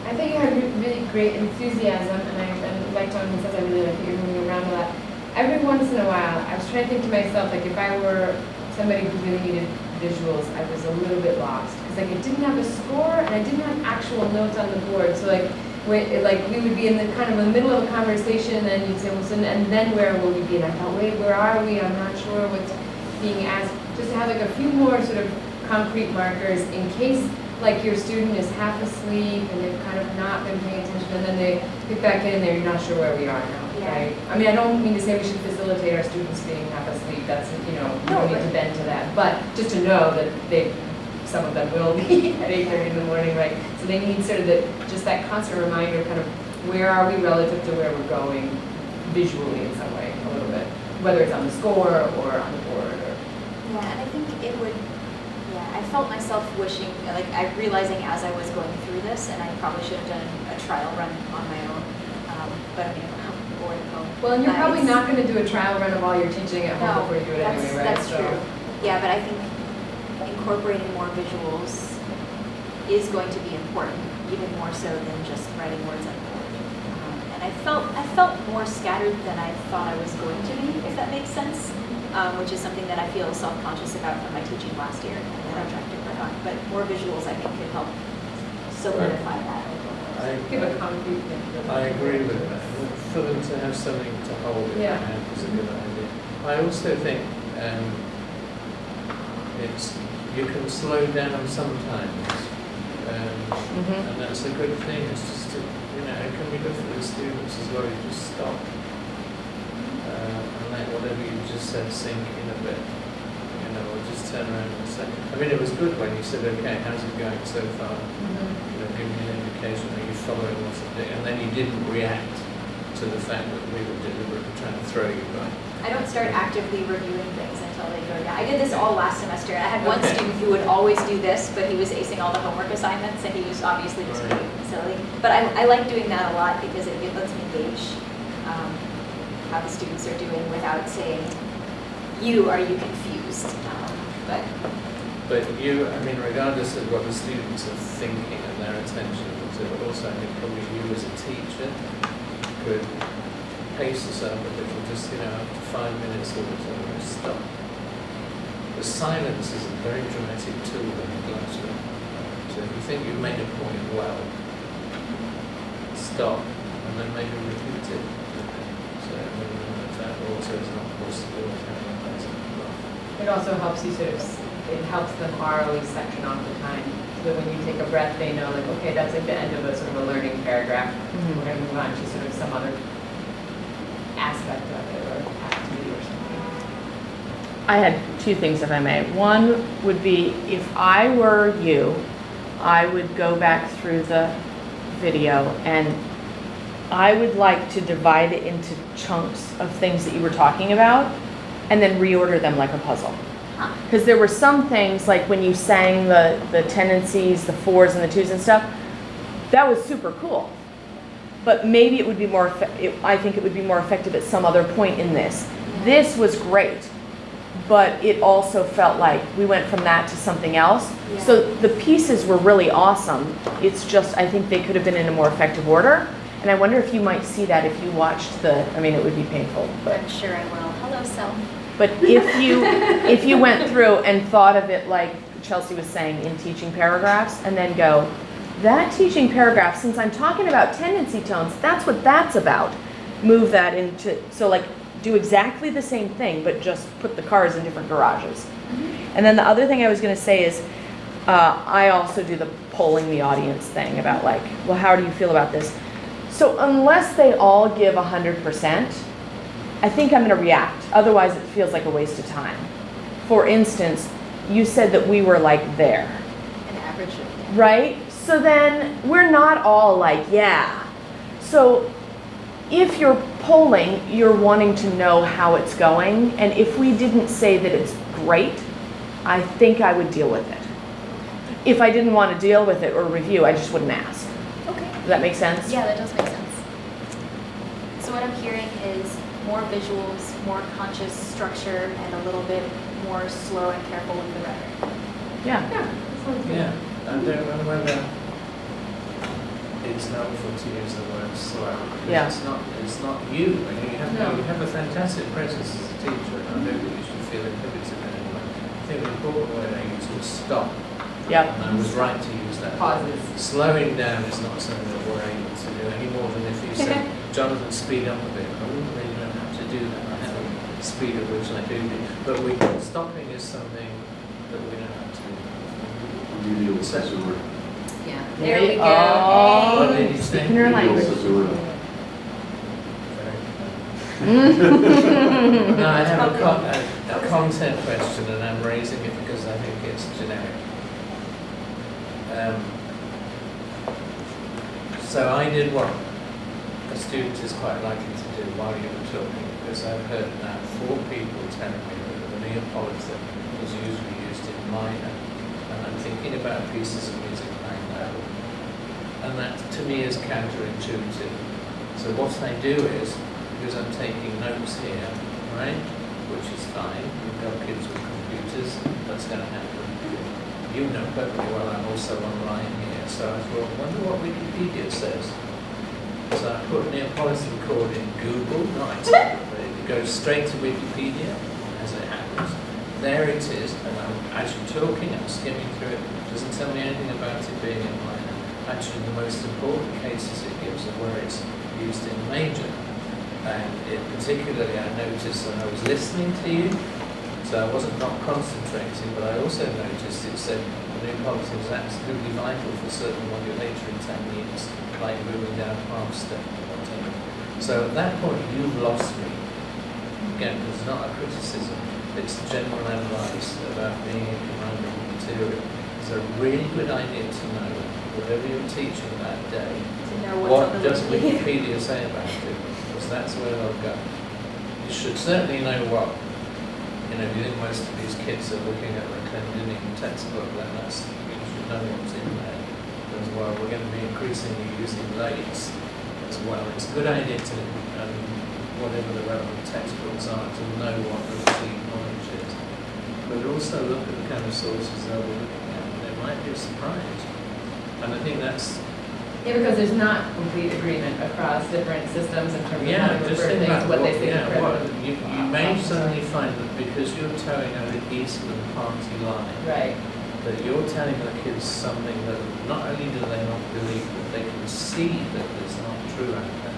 I think you have really great enthusiasm, and like Jonathan says, I really like that you're moving around a lot. Every once in a while, I was trying to think to myself, like if I were somebody who really needed visuals, I was a little bit lost. Because like it didn't have a score, and I didn't have actual notes on the board. So like, we would be in the kind of the middle of a conversation, and you'd say, well, so, and then where will we be? And I thought, wait, where are we? I'm not sure what's being asked. Just to have like a few more sort of concrete markers in case like your student is half asleep and they've kind of not been paying attention, and then they pick back in and they're not sure where we are now, Yeah. right? I mean, I don't mean to say we should facilitate our students being half asleep. That's, you know, we don't need to bend to that. But just to know that some of them will be at 8:30 in the morning, right? So they need sort of just that constant reminder, kind of where are we relative to where we're going visually in some way, a little bit, whether it's on the score or on the board or. Yeah, and I think it would, I felt myself wishing, like, realizing as I was going through this, and I probably should have done a trial run on my own, but I mean, I'm bored at home. Well, and you're probably It's- not going to do a trial run of all your teaching at home No, before you do it anyway, right? That's So- true. Yeah, but I think incorporating more visuals is going to be important, even more so than just writing words on the board. And I felt more scattered than I thought I was going to be, if that makes sense, which is something that I feel self-conscious about from my teaching last year, and that I'm trying to work on. But more visuals, I think, could help solidify that. Give a concrete thing. I agree with that. For them to have something to hold in Yeah. their hand is a good idea. I also think you can slow down sometimes, and that's a good thing. It's just to, it can be good for the students as well. You just stop and let whatever you just said sink in a bit. Or just turn around and say. I mean, it was good when you said, "Okay, how's it going so far?" Give me an indication that you're following what's happening, and then you didn't react to the fact that we were deliberately trying to throw you by. I don't start actively reviewing things until they go down. I did this all last semester. I had one Okay. student who would always do this, but he was acing all the homework assignments, and he was obviously just Right. being silly. But I like doing that a lot because it lets me gauge how the students are doing without saying, are you confused? But you, I mean, regardless of what the students are thinking and their attention to it, also I think probably you as a teacher could pace yourself a little, just, after 5 minutes or so, stop. The silence is a very dramatic tool in the classroom. So if you think you've made a point well, stop and then maybe repeat it. So that also is not possible. It also helps you it helps them ROE section off the time. So that when you take a breath, they know, like, okay, that's like the end of a sort of a learning paragraph. We're going to move on to sort of some other aspect of it or activity or something. I had two things, if I may. One would be, if I were you, I would go back through the video and I would like to divide it into chunks of things that you were talking about and then reorder them like a puzzle. Because there were some things, like when you sang the tendencies, the 4s and the 2s and stuff, that was super cool. But maybe it would be more, I think it would be more effective at some other point in this. This was great, but it also felt like we went from that to something else. Yeah. So the pieces were really awesome. It's just, I think they could have been in a more effective order. And I wonder if you might see that if you watched I mean, it would be painful, but. I'm sure I will. Hello, self. But if you went through and thought of it like Chelsea was saying in teaching paragraphs, and then go, that teaching paragraph, since I'm talking about tendency tones, that's what that's about. Move that into, so like do exactly the same thing, but just put the cars in different garages. And then the other thing I was going to say is, I also do the polling the audience thing about like, well, how do you feel about this? So unless they all give 100%, I think I'm going to react. Otherwise, it feels like a waste of time. For instance, you said that we were like there, An average of right? So then we're not all like, yeah. So if you're polling, you're wanting to know how it's going. And if we didn't say that it's great, I think I would deal with it. If I didn't want to deal with it or review, I just wouldn't ask. Okay. Does that make sense? Yeah, that does make sense. So what I'm hearing is more visuals, more conscious structure, and a little bit more slow and careful with the rhetoric. Yeah. Yeah, I don't know whether it's helpful to use the word slow. Because Yeah. It's not you. I mean, you have a fantastic presence as a teacher, and I don't think you should feel inhibited in any way. I think the important word I used was stop. Yep. And I was right to use that. Pauses. Slowing down is not something that we're able to do any more than if you said, Jonathan, speed up a bit. I wouldn't really know how to do that. I have a speed at which I do it. But stopping is something that we don't have to do. Remedial Caesura. Yeah. There we go. Oh, What did you say? speaking her Remedial language. Caesura. No, I have a content question, and I'm raising it because I think it's generic. So I did what a student is quite likely to do while you were talking, because I've heard now 4 people telling me that the Neapolitan is usually used in minor, and I'm thinking about pieces of music like that, and that to me is counterintuitive. So what I do is, because I'm taking notes here, right, which is fine, we've got kids with computers, that's going to happen. You know perfectly well I'm also online here, so I thought, I wonder what Wikipedia says. So I put Neapolitan chord in Google, right, but it goes straight to Wikipedia, as it happens. There it is, and as you're talking, I'm skimming through it, it doesn't tell me anything about it being in minor. Actually, the most important cases it gives are where it's used in major. And particularly I noticed that I was listening to you, so I wasn't not concentrating, but I also noticed it said the Neapolitan is absolutely vital for certain modulator techniques, like moving down half step or whatever. So at that point, you've lost me. Again, it's not a criticism, it's general advice about being in command of the material. It's a really good idea to know, whatever you're teaching that day, To know what's what on the does Wiki. Wikipedia say about it? Because that's where they'll go. You should certainly know what, you know, if you think most of these kids are looking at the Clendinian textbook, then you should know what's in there as well. We're going to be increasingly using lathes as well. It's a good idea to, whatever the relevant textbooks are, to know what the routine knowledge is. But also look at the kind of sources that we're looking at, and there might be a surprise. And I think that's Yeah, because there's not complete agreement across different systems in terms of how yeah, to just refer think things, about what they say. you may suddenly find that because you're towing over Eastman party line, Right. that you're telling the kids something that not only do they not believe, but they can see that it's not true out there.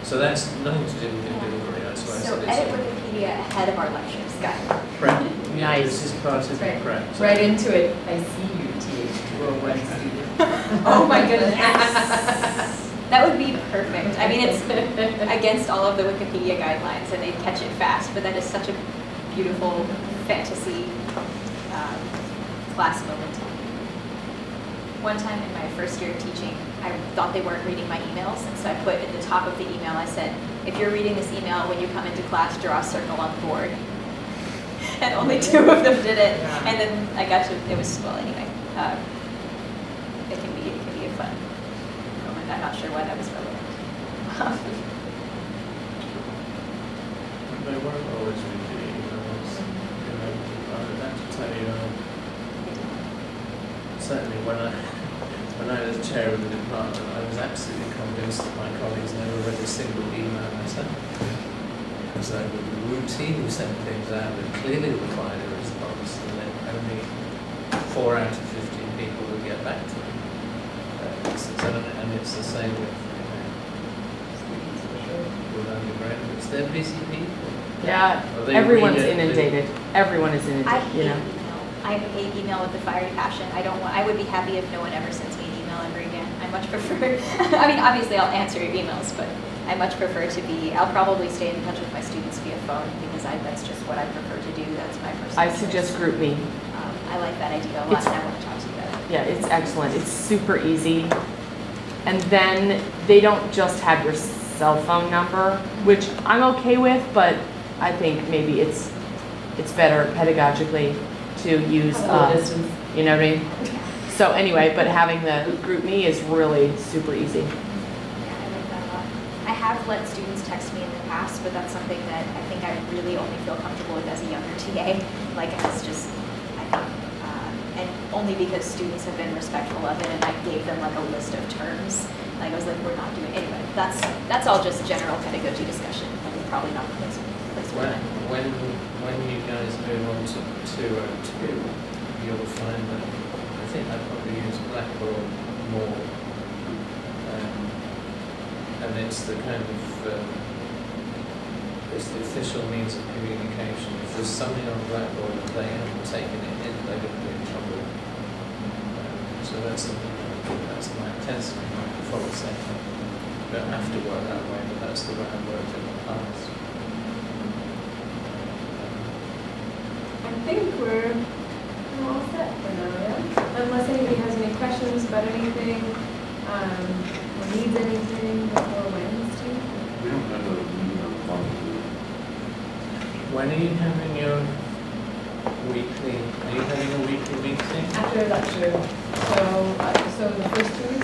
So that's nothing to do with the delivery, that's why I So said edit it's Wikipedia ahead of our lectures, got it. prep. Nice. This is part of the Right. prep. So Right into it. I see you, TH. Worldwide student. Oh my goodness. That would be perfect. I mean, it's against all of the Wikipedia guidelines and they catch it fast, but that is such a beautiful fantasy class moment. One time in my first year of teaching, I thought they weren't reading my emails, and so I put at the top of the email, I said, if you're reading this email, when you come into class, draw a circle on the board. And only 2 of them did it. Yeah. And then I got to, it was, well, anyway, it can be a fun moment. I'm not sure why that was relevant. They weren't always repeating emails. You know, I have to tell you, certainly when I was chair of the department, I was absolutely convinced that my colleagues never read a single email I sent. Because I would routinely send things out that clearly required a response, and then only 4 out of 15 people would get back to them. And it's the same with undergraduates. They're busy people. Yeah, Well, they everyone's read it, they- inundated. Everyone is I inundated, hate you know. email. I hate email with a fiery passion. I would be happy if no one ever sends me an email ever again. I much prefer, I mean, obviously I'll answer your emails, but I much prefer to be, I'll probably stay in touch with my students via phone because that's just what I prefer to do. That's my personal I choice. suggest GroupMe. I like that idea a lot It's- and I want to talk to you about it. Yeah, it's excellent. It's super easy. And then they don't just have your cell phone number, which I'm okay with, but I think maybe it's better pedagogically to use, Distance. you know what I mean? So anyway, but having the GroupMe is really super easy. Yeah, I like that a lot. I have let students text me in the past, but that's something that I think I really only feel comfortable with as a younger TA. Like, as just, I think, and only because students have been respectful of it, and I gave them like a list of terms. Like, I was like, we're not doing, anyway, that's all just general pedagogy discussion, and probably not the place for it. When you guys move on to 202, you'll find that, I think I probably use Blackboard more. And it's the kind of, it's the official means of communication. If there's something on Blackboard and they haven't taken it in, they're going to be in trouble. So that's tends to be my default setting. You don't have to work that way, but that's the way I've worked in the past. I think we're all set for now, yeah? Unless anybody has any questions about anything, or needs anything before Wednesday. We don't have a meeting on Monday. When are you having your weekly meeting? After lecture, so the first 2 weeks